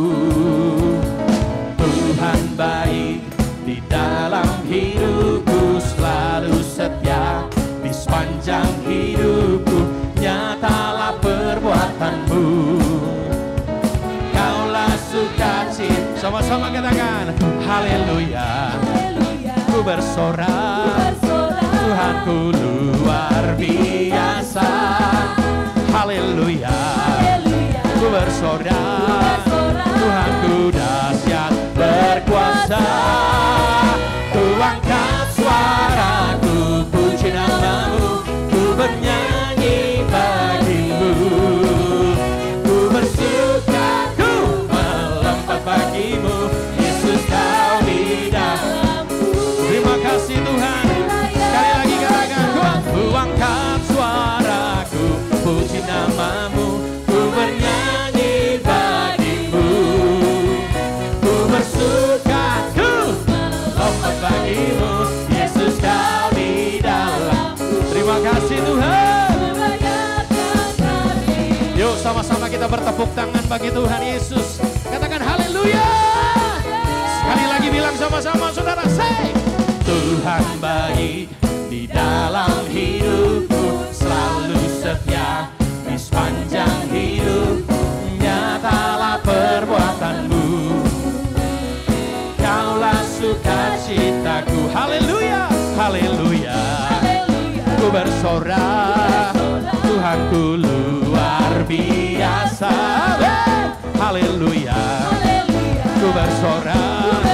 Tuhan baik di dalam hidupku, selalu setia di sepanjang hidupku. Nyatalah perbuatan-Mu, Kaulah sukacita. Sama-sama katakan haleluya. Ku bersorak, Tuhanku luar biasa. Haleluya. Ku bersorak, Tuhanku dahsyat berkuasa. Ku angkat suaraku, puji nama-Mu, ku bernyanyi bagi-Mu. Ku bersuka, ku melompat bagi-Mu, Yesus Kau di dalamku. Terima kasih Tuhan. Sekali lagi katakan, ku angkat suaraku, puji nama-Mu, ku bernyanyi bagi-Mu. Ku bersuka, ku sama-sama kita bertepuk tangan bagi Tuhan Yesus. Katakan haleluya. Sekali lagi bilang sama-sama saudara, say. Tuhan baik di dalam hidupku, selalu setia di sepanjang hidup. Nyatalah perbuatanmu, Kaulah sukacitaku. Haleluya, haleluya. Ku bersorak, Tuhanku luar biasa. Haleluya. Ku bersorak,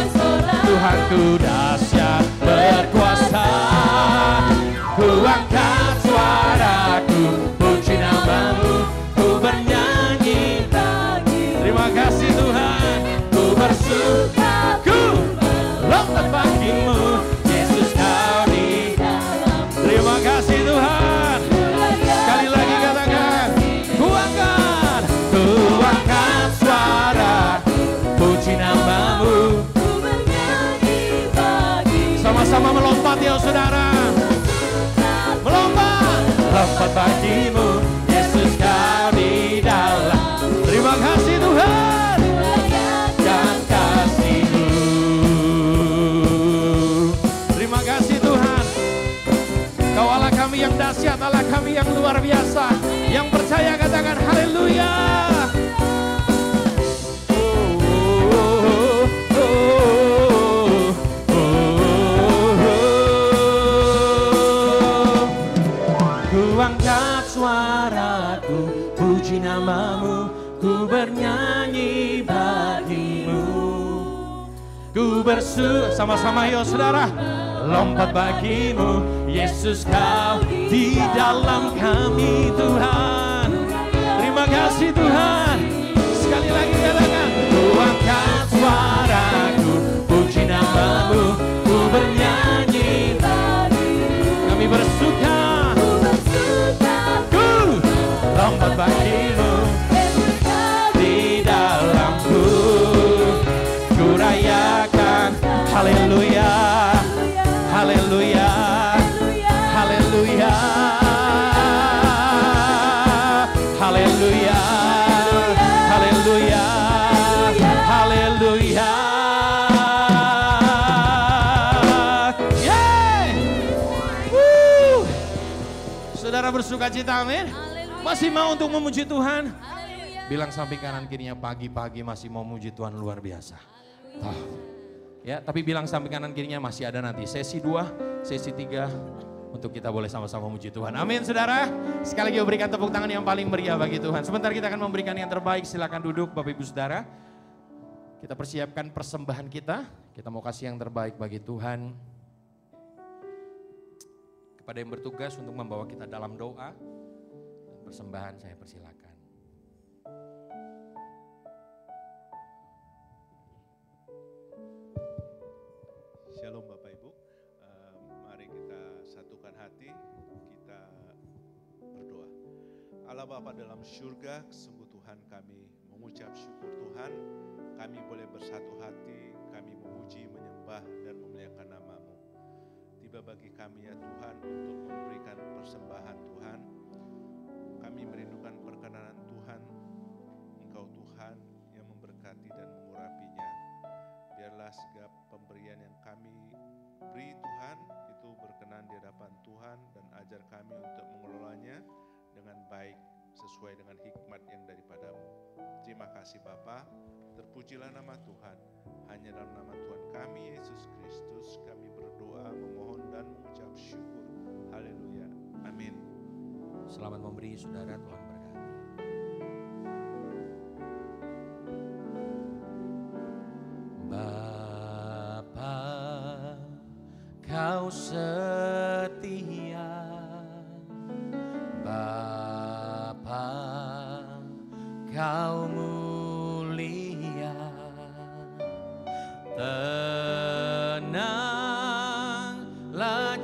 Tuhanku dahsyat berkuasa. Ku angkat suaraku, puji namamu, ku bernyanyi. Terima kasih Tuhan, ku bersuka, ku lompat bagimu, Yesus Kau di dalam. Terima kasih Tuhan. Sekali lagi katakan, ku angkat suara, puji namamu. Sama-sama melompat ya saudara. Melompat, lompat bagimu, Yesus Kau di dalam. Terima kasih Tuhan dan kasih-Mu. Terima kasih Tuhan. Kau Allah kami yang dahsyat, Allah kami yang luar biasa. Yang percaya katakan haleluya. Angkat suaraku, puji namamu, ku bernyanyi bagimu. Ku sama-sama yuk saudara, lompat bagimu, Yesus Kau di dalam kami Tuhan. Terima kasih Tuhan. Sekali lagi katakan, ku angkat suaraku, puji namamu, ku bernyanyi bagimu. Kami bersuka, lompat bagimu, di dalamku, ku rayakan, haleluya, haleluya, haleluya, haleluya, haleluya, haleluya. Saudara bersuka cita, amin. Masih mau untuk memuji Tuhan? Bilang samping kanan kirinya, pagi-pagi masih mau memuji Tuhan luar biasa. Oh. Ya, tapi bilang samping kanan kirinya masih ada nanti sesi 2, sesi 3 untuk kita boleh sama-sama memuji Tuhan. Amin saudara. Sekali lagi berikan tepuk tangan yang paling meriah bagi Tuhan. Sebentar kita akan memberikan yang terbaik. Silakan duduk Bapak Ibu Saudara. Kita persiapkan persembahan kita. Kita mau kasih yang terbaik bagi Tuhan. Kepada yang bertugas untuk membawa kita dalam doa, persembahan saya persilakan. Shalom Bapak Ibu, mari kita satukan hati, kita berdoa. Allah Bapa dalam surga, sungguh Tuhan kami mengucap syukur Tuhan, kami boleh bersatu hati, kami memuji, menyembah dan memuliakan nama-Mu. Tiba bagi kami ya Tuhan untuk memberikan persembahan Tuhan. Kami merindukan perkenanan Tuhan, Engkau Tuhan yang memberkati dan mengurapinya. Biarlah segala pemberian yang kami beri Tuhan, itu berkenan di hadapan Tuhan dan ajar kami untuk mengelolanya dengan baik sesuai dengan hikmat yang daripada-Mu. Terima kasih Bapa, terpujilah nama Tuhan. Hanya dalam nama Tuhan kami, Yesus Kristus, kami berdoa, memohon dan mengucap syukur. Haleluya. Amin. Selamat memberi saudara, Tuhan berkati. Bapa, Kau setia. Bapa, Kau mulia. Tenanglah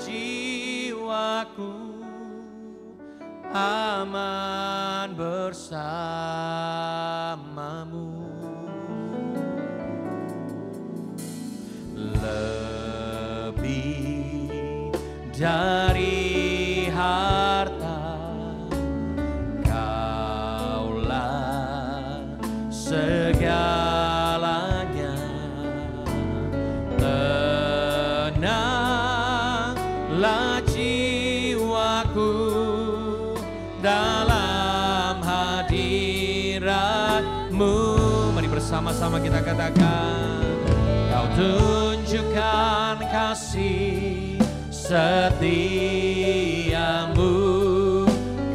jiwaku, aman bersamamu. Lebih dari harta, Kaulah dalam hadirat-Mu. Mari bersama-sama kita katakan, Kau tunjukkan kasih setiamu,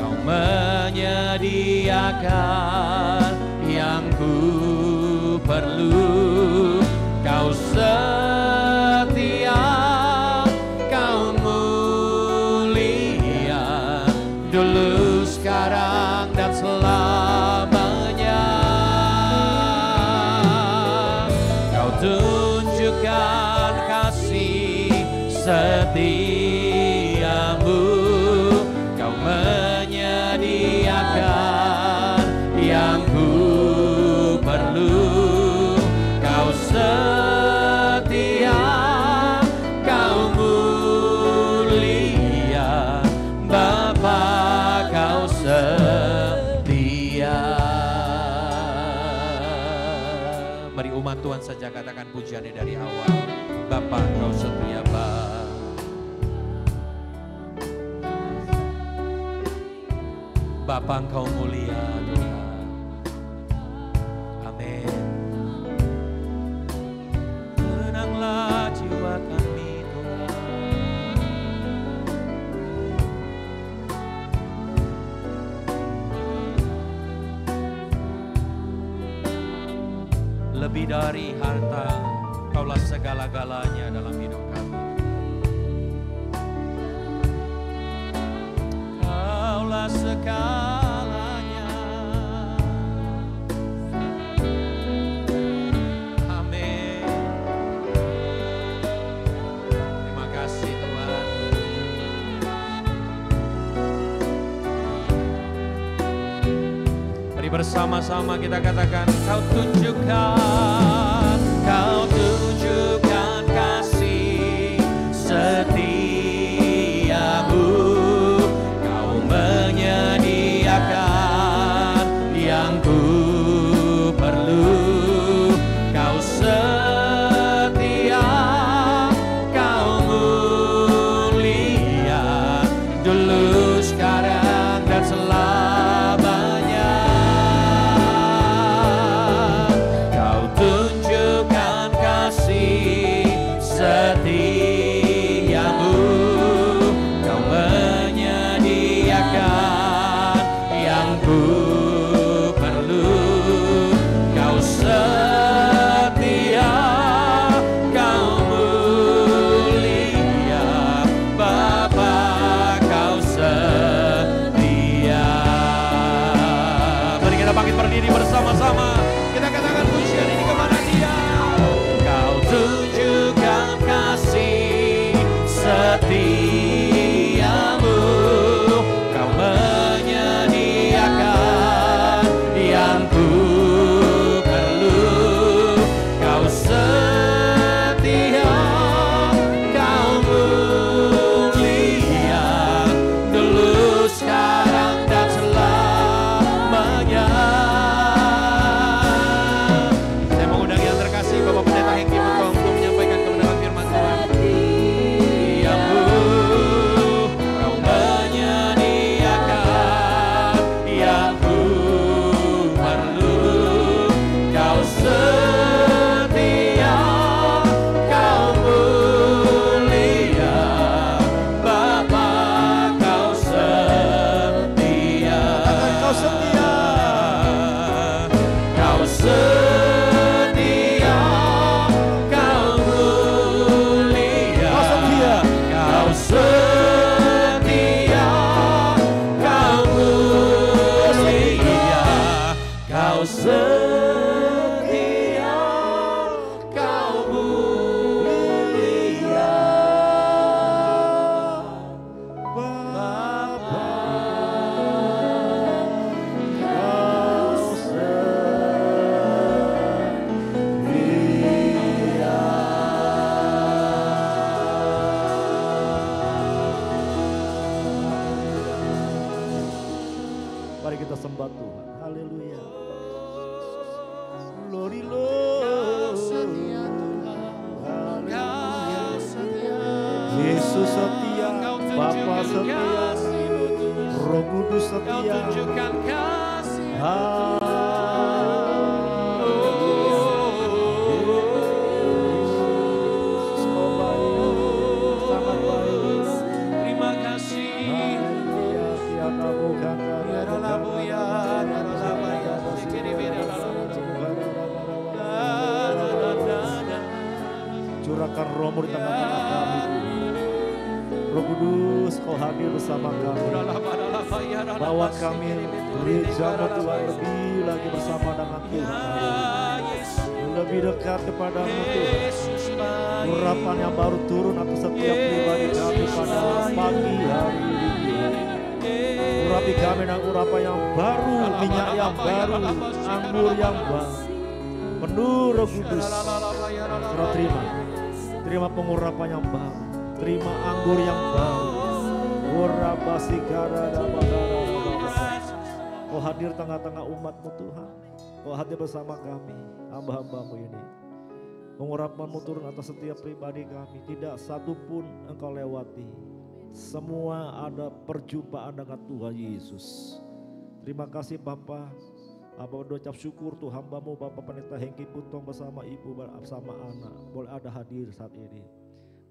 Kau menyediakan yang ku perlu. Kau setia, Kau mulia, dulu, sekarang, dan selamanya. Kau tunjukkan kasih setiamu, Kau menyediakan yang ku perlu. Kau setia, Kau mulia, Bapa, Kau setia. Mari umat Tuhan saja katakan pujiannya dari awal. Bapa, Kau setia, Bapa. Bapa, Engkau mulia, Tuhan. Amin. Tenanglah jiwa kami, Tuhan. Lebih dari harta, Kaulah segala-galanya dalam hidup kami. Kaulah segalanya. Amin. Terima kasih Tuhan. Mari bersama-sama kita katakan, Kau tunjukkan kasih setiamu, Kau menyediakan yang ku perlu. Kau setia, Kau mulia, dulu, sekarang, dan selamanya. Kau tunjukkan kasih setiamu, Kau menyediakan yang ku perlu. Kau setia, Kau mulia, Bapa, Kau setia. Mari kita bangkit berdiri bersama-sama. Kita katakan pujian ini kepada Dia. Kau tunjukkan kasih setiamu, Kau menyediakan yang ku perlu. Kau setia, Kau mulia, dulu, sekarang, dan selamanya. Saya mengundang yang terkasih Bapak Pendeta Hengki Mengkong untuk menyampaikan kebenaran firman Tuhan. Diamu, Kau menyediakan yang ku perlu. Kau setia, Kau mulia, Bapa, Kau setia. Kau setia. Kau setia, Kau mulia. Kau setia, Kau mulia. Kau setia, Kau mulia, Bapa, Kau Mari kita sembah Tuhan. Haleluya. Glory Lord. Haleluya. Yesus setia, Bapa setia, Roh Kudus Kau setia. tunjukkan kasih. Yesus, kau baik, sangat baik. Terima kasih. Haleluya, tiada bukan curahkan rohmu di tengah-tengah kami. Roh Kudus, kau hadir bersama kami. Bawa kami gerejamu Tuhan lebih lagi bersama dengan Tuhan. Lebih dekat kepadamu Tuhan. Urapan yang baru turun atas setiap pribadi kami pada pagi hari ini. Urapi kami dengan urapan yang baru, minyak yang baru, anggur yang baru. Penuh Roh Kudus. Saudara terima pengurapan yang baru, terima anggur yang baru. Kau hadir tengah-tengah umatmu Tuhan. Kau hadir bersama kami, hamba-hambamu ini. Pengurapanmu turun atas setiap pribadi kami. Tidak satu pun engkau lewati. Semua ada perjumpaan dengan Tuhan Yesus. Terima kasih Bapa. Abang ucap syukur Tuhan hambamu Bapak Pendeta Hengki Putong bersama ibu bersama anak boleh ada hadir saat ini.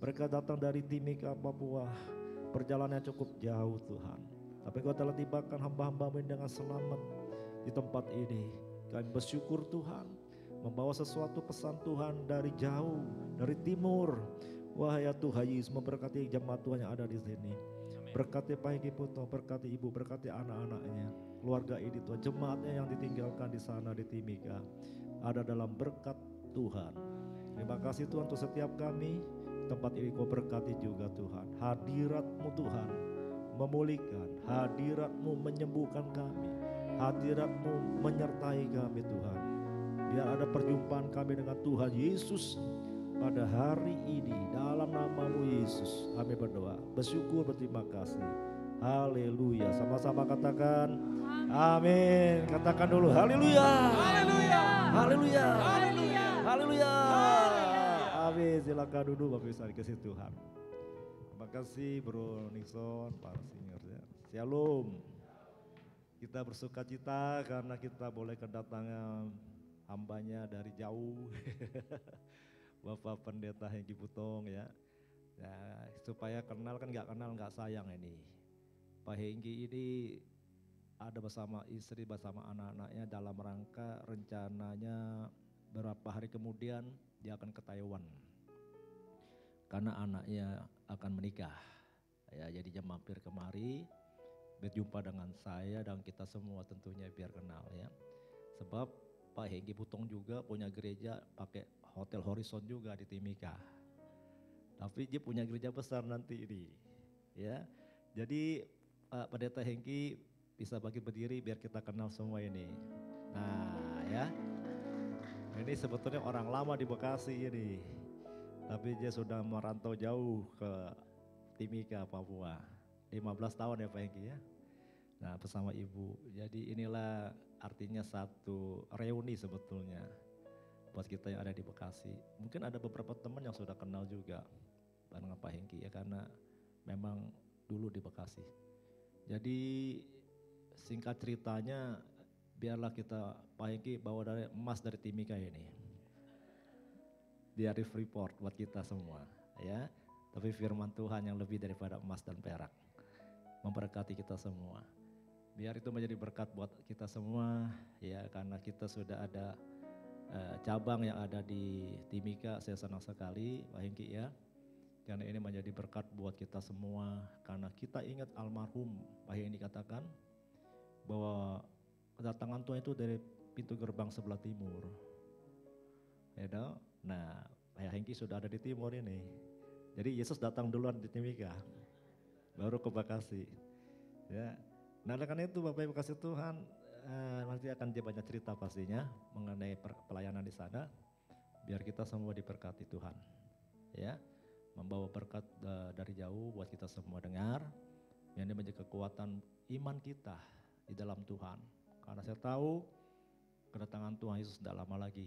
Mereka datang dari Timika Papua. Perjalanannya cukup jauh Tuhan. Tapi Kau telah tibakan hamba-hambamu dengan selamat di tempat ini. Kami bersyukur Tuhan. Membawa sesuatu pesan Tuhan dari jauh, dari timur. Wah ya Tuhan Yesus memberkati jemaat Tuhan yang ada di sini. Berkati Pak Hengki Putong, berkati ibu, berkati anak-anaknya. Keluarga ini Tuhan, jemaatnya yang ditinggalkan di sana di Timika. Ada dalam berkat Tuhan. Terima kasih Tuhan untuk setiap kami. Tempat ini Kau berkati juga Tuhan. Hadirat-Mu Tuhan memulihkan. Hadirat-Mu menyembuhkan kami. Hadirat-Mu menyertai kami Tuhan. Biar ada perjumpaan kami dengan Tuhan Yesus pada hari ini. Dalam nama-Mu Yesus kami berdoa. Bersyukur, berterima kasih. Haleluya. Sama-sama katakan amin. Katakan dulu haleluya. Haleluya. Haleluya. Haleluya. Haleluya. Amin. Silakan duduk Bapak Ibu dikasih Tuhan. Terima kasih Bro Nixon, Pak Senior ya. Shalom. Kita bersuka cita karena kita boleh kedatangan hambanya dari jauh. Bapak Pendeta Hengki Putong ya. Ya, supaya kenal kan nggak sayang ini. Pak Hengki ini ada bersama istri, bersama anak-anaknya dalam rangka rencananya beberapa hari kemudian dia akan ke Taiwan. Karena anaknya akan menikah. Ya, jadi dia mampir kemari, berjumpa dengan saya dan kita semua tentunya biar kenal ya. Sebab Pak Hengki Putong juga punya gereja pakai Hotel Horizon juga di Timika. Tapi dia punya gereja besar nanti ini. Ya. Jadi Pak Pendeta Hengki bisa bagi berdiri biar kita kenal semua ini. Nah ya. Ini sebetulnya orang lama di Bekasi ini. Tapi dia sudah merantau jauh ke Timika, Papua. 15 tahun ya Pak Hengki ya. Nah bersama ibu. Jadi inilah artinya satu reuni sebetulnya. Buat kita yang ada di Bekasi. Mungkin ada beberapa teman yang sudah kenal juga dengan Pak Hengki ya. Karena memang dulu di Bekasi. Jadi singkat ceritanya biarlah kita Pak Hengki bawa dari emas dari Timika ini. Diari Freeport buat kita semua ya. Tapi firman Tuhan yang lebih daripada emas dan perak. Memberkati kita semua. Biar itu menjadi berkat buat kita semua ya. Karena kita sudah ada cabang yang ada di Timika, saya senang sekali Pak Hengki ya. Karena ini menjadi berkat buat kita semua. Karena kita ingat almarhum Pak Hengki katakan bahwa kedatangan Tuhan itu dari pintu gerbang sebelah timur. Ya dong? Nah, Pak Hengki sudah ada di timur ini. Jadi Yesus datang duluan di Timika. Baru ke Bekasi. Ya. Nah, karena itu Bapak Ibu kasih Tuhan nanti akan dia banyak cerita pastinya mengenai pelayanan di sana. Biar kita semua diberkati Tuhan. Ya. Membawa berkat dari jauh buat kita semua dengar. Yang ini menjadi kekuatan iman kita di dalam Tuhan. Karena saya tahu kedatangan Tuhan Yesus tidak lama lagi.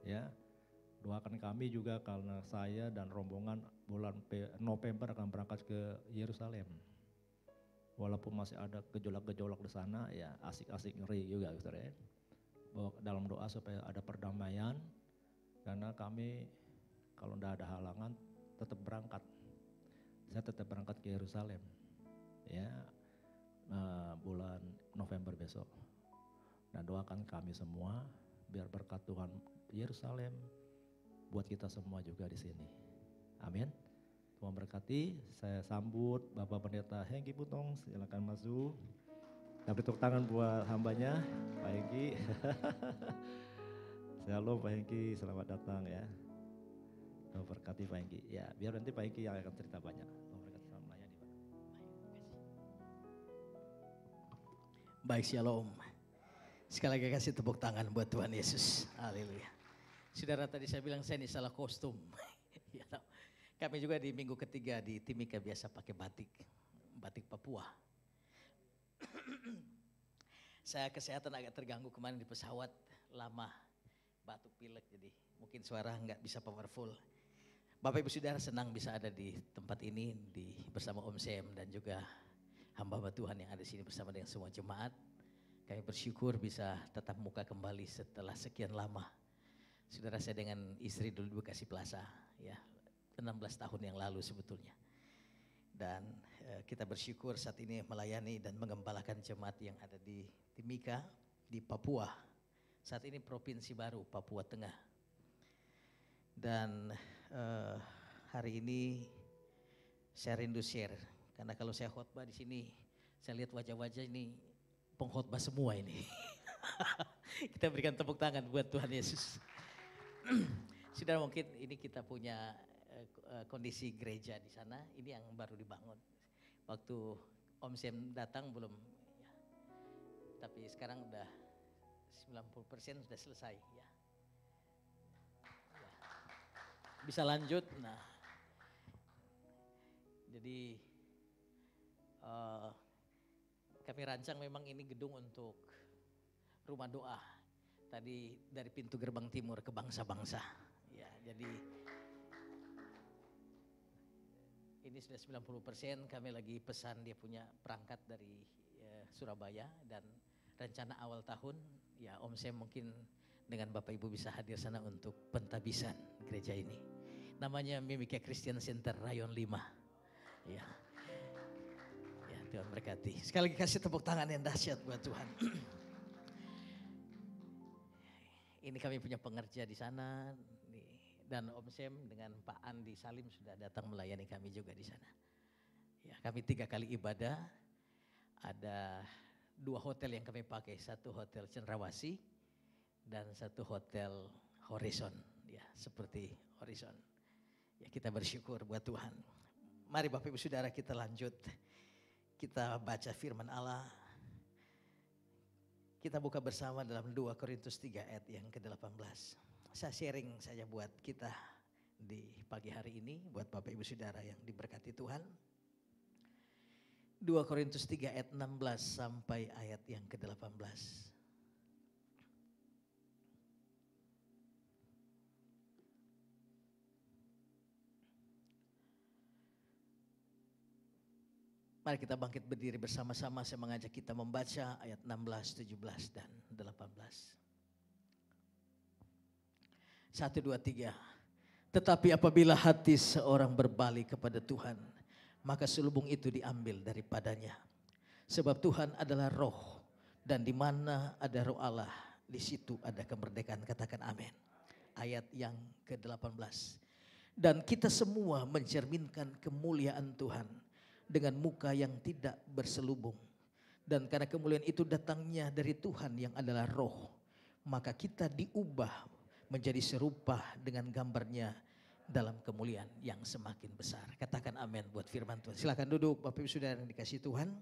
Ya, doakan kami juga karena saya dan rombongan bulan November akan berangkat ke Yerusalem. Walaupun masih ada gejolak-gejolak di sana, ya asik-asik ngeri juga saudara ya. Bahwa dalam doa supaya ada perdamaian, karena kami kalau tidak ada halangan tetap berangkat. Saya tetap berangkat ke Yerusalem, ya bulan November besok. Nah doakan kami semua biar berkat Tuhan Yerusalem buat kita semua juga di sini. Amin. Tuhan berkati. Saya sambut Bapak Pendeta Hengki Putong, silakan masuk. Kita beri tepuk tangan buat hambanya, Pak Hengki. Shalom Pak Hengki, selamat datang ya. Tuhan berkati Pak Hengki. Ya, biar nanti Pak Hengki yang akan cerita banyak. Tuhan berkati, selamat melayani Pak. Baik, shalom. Sekali lagi kasih tepuk tangan buat Tuhan Yesus. Haleluya. Saudara, tadi saya bilang saya ini salah kostum. Ya, kami juga di minggu ketiga di Timika biasa pakai batik Papua. Saya kesehatan agak terganggu kemarin di pesawat, lama batuk pilek, jadi mungkin suara nggak bisa powerful. Bapak Ibu Saudara, senang bisa ada di tempat ini bersama Om Sem dan juga hamba-hamba Tuhan yang ada di sini bersama dengan semua jemaat. Kami bersyukur bisa tetap muka kembali setelah sekian lama. Saudara, saya dengan istri dulu Bekasi Plaza, ya 16 tahun yang lalu sebetulnya. Dan kita bersyukur saat ini melayani dan mengembalakan jemaat yang ada di Timika, di Papua. Saat ini provinsi baru, Papua Tengah. Dan hari ini saya rindu share, karena kalau saya khotbah di sini, saya lihat wajah-wajah ini pengkhotbah semua ini. Kita berikan tepuk tangan buat Tuhan Yesus. Sudah mungkin ini kita punya kondisi gereja di sana, ini yang baru dibangun. Waktu Om Sem datang belum, ya. Tapi sekarang udah 90% sudah selesai ya. Ya. Bisa lanjut. Nah, jadi kami rancang memang ini gedung untuk rumah doa. Tadi dari pintu gerbang timur ke bangsa-bangsa. Ya, jadi ini sudah 90%, kami lagi pesan dia punya perangkat dari Surabaya, dan rencana awal tahun ya Om Sem mungkin dengan Bapak Ibu bisa hadir sana untuk pentabisan gereja ini. Namanya Mimika Christian Center Rayon 5. Ya. Ya, Tuhan berkati. Sekali lagi kasih tepuk tangan yang dahsyat buat Tuhan. Ini kami punya pengerja di sana. Dan Om Sem dengan Pak Andi Salim sudah datang melayani kami juga di sana. Ya, kami 3 kali ibadah, ada 2 hotel yang kami pakai, satu hotel Cendrawasih dan satu hotel Horizon, ya seperti Horizon. Ya, kita bersyukur buat Tuhan. Mari Bapak Ibu Saudara kita lanjut, kita baca firman Allah. Kita buka bersama dalam 2 Korintus 3 ayat yang ke-18. Saya sharing saja buat kita di pagi hari ini, buat Bapak Ibu Saudara yang diberkati Tuhan. 2 Korintus 3 ayat 16 sampai ayat yang ke-18. Mari kita bangkit berdiri bersama-sama, saya mengajak kita membaca ayat 16, 17 dan 18. 1, 2, 3. Tetapi apabila hati seorang berbalik kepada Tuhan, maka selubung itu diambil daripadanya. Sebab Tuhan adalah roh, dan di mana ada roh Allah, di situ ada kemerdekaan. Katakan amin. Ayat yang ke-18. Dan kita semua mencerminkan kemuliaan Tuhan dengan muka yang tidak berselubung. Dan karena kemuliaan itu datangnya dari Tuhan yang adalah roh, maka kita diubah menjadi serupa dengan gambarnya dalam kemuliaan yang semakin besar. Katakan amin buat firman Tuhan. Silakan duduk Bapak Ibu Saudara yang dikasihi Tuhan.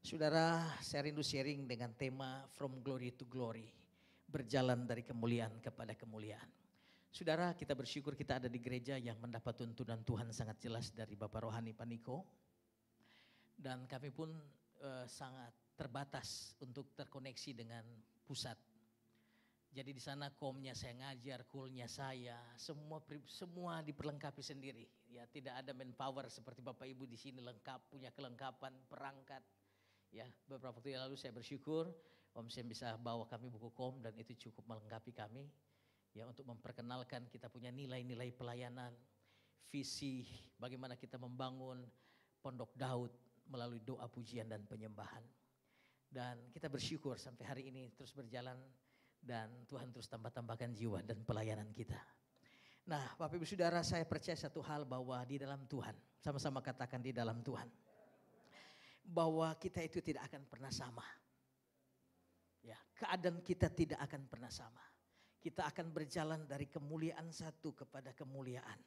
Saudara, saya rindu sharing dengan tema From Glory to Glory. Berjalan dari kemuliaan kepada kemuliaan. Saudara, kita bersyukur kita ada di gereja yang mendapat tuntunan Tuhan sangat jelas dari Bapak Rohani Paniko. Dan kami pun sangat terbatas untuk terkoneksi dengan pusat. Jadi di sana komnya saya ngajar, kulnya saya, semua diperlengkapi sendiri. Ya, tidak ada manpower seperti Bapak Ibu di sini lengkap, punya kelengkapan perangkat. Ya, beberapa waktu yang lalu saya bersyukur Om Sam bisa bawa kami buku kom dan itu cukup melengkapi kami. Ya, untuk memperkenalkan kita punya nilai-nilai pelayanan, visi bagaimana kita membangun Pondok Daud melalui doa pujian dan penyembahan. Dan kita bersyukur sampai hari ini terus berjalan dan Tuhan terus tambah-tambahkan jiwa dan pelayanan kita. Nah, Bapak Ibu Saudara, saya percaya satu hal bahwa di dalam Tuhan, sama-sama katakan di dalam Tuhan, bahwa kita itu tidak akan pernah sama. Ya, keadaan kita tidak akan pernah sama. Kita akan berjalan dari kemuliaan satu kepada kemuliaan,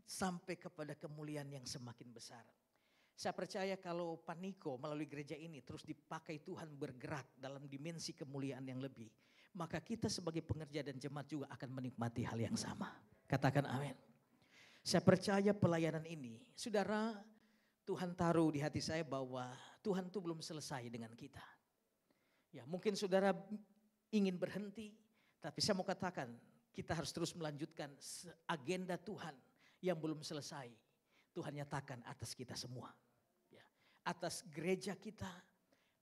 sampai kepada kemuliaan yang semakin besar. Saya percaya kalau Paniko melalui gereja ini terus dipakai Tuhan bergerak dalam dimensi kemuliaan yang lebih, maka kita sebagai pengerja dan jemaat juga akan menikmati hal yang sama. Katakan amin. Saya percaya pelayanan ini, saudara, Tuhan taruh di hati saya bahwa Tuhan itu belum selesai dengan kita. Ya, mungkin saudara ingin berhenti, tapi saya mau katakan kita harus terus melanjutkan agenda Tuhan yang belum selesai. Tuhan nyatakan atas kita semua. Ya, atas gereja kita,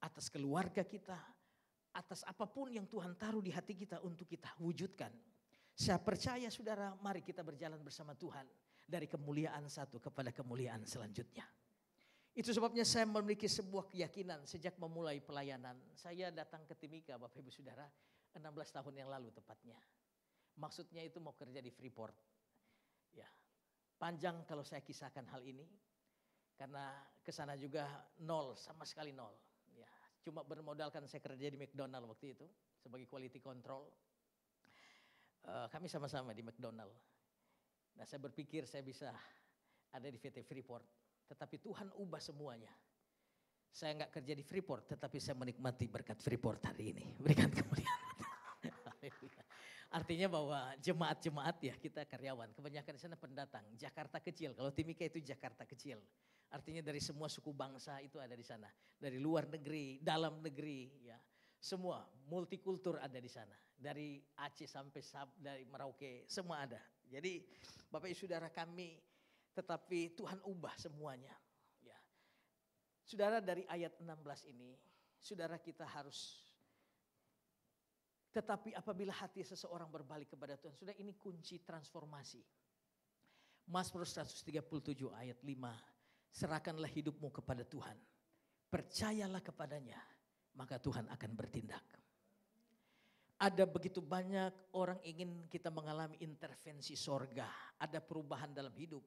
atas keluarga kita, atas apapun yang Tuhan taruh di hati kita untuk kita wujudkan. Saya percaya saudara, mari kita berjalan bersama Tuhan dari kemuliaan satu kepada kemuliaan selanjutnya. Itu sebabnya saya memiliki sebuah keyakinan sejak memulai pelayanan. Saya datang ke Timika Bapak Ibu Saudara 16 tahun yang lalu tepatnya. Maksudnya itu mau kerja di Freeport. Ya, panjang kalau saya kisahkan hal ini. Karena kesana juga nol, sama sekali nol. Ya, cuma bermodalkan saya kerja di McDonald waktu itu sebagai quality control. Kami sama-sama di McDonald. Nah, saya berpikir saya bisa ada di VT Freeport. Tetapi Tuhan ubah semuanya. Saya enggak kerja di Freeport, tetapi saya menikmati berkat Freeport hari ini. Berikan kemuliaan. Artinya bahwa jemaat-jemaat ya kita karyawan. Kebanyakan di sana pendatang. Jakarta kecil, kalau Timika itu Jakarta kecil. Artinya dari semua suku bangsa itu ada di sana. Dari luar negeri, dalam negeri ya. Semua multikultur ada di sana. Dari Aceh sampai dari Merauke semua ada. Jadi Bapak Ibu Saudara kami, tetapi Tuhan ubah semuanya. Ya. Saudara, dari ayat 16 ini, saudara kita harus, tetapi apabila hati seseorang berbalik kepada Tuhan, sudah ini kunci transformasi. Mazmur 137 ayat 5, serahkanlah hidupmu kepada Tuhan, percayalah kepadanya, maka Tuhan akan bertindak. Ada begitu banyak orang ingin kita mengalami intervensi sorga, ada perubahan dalam hidup,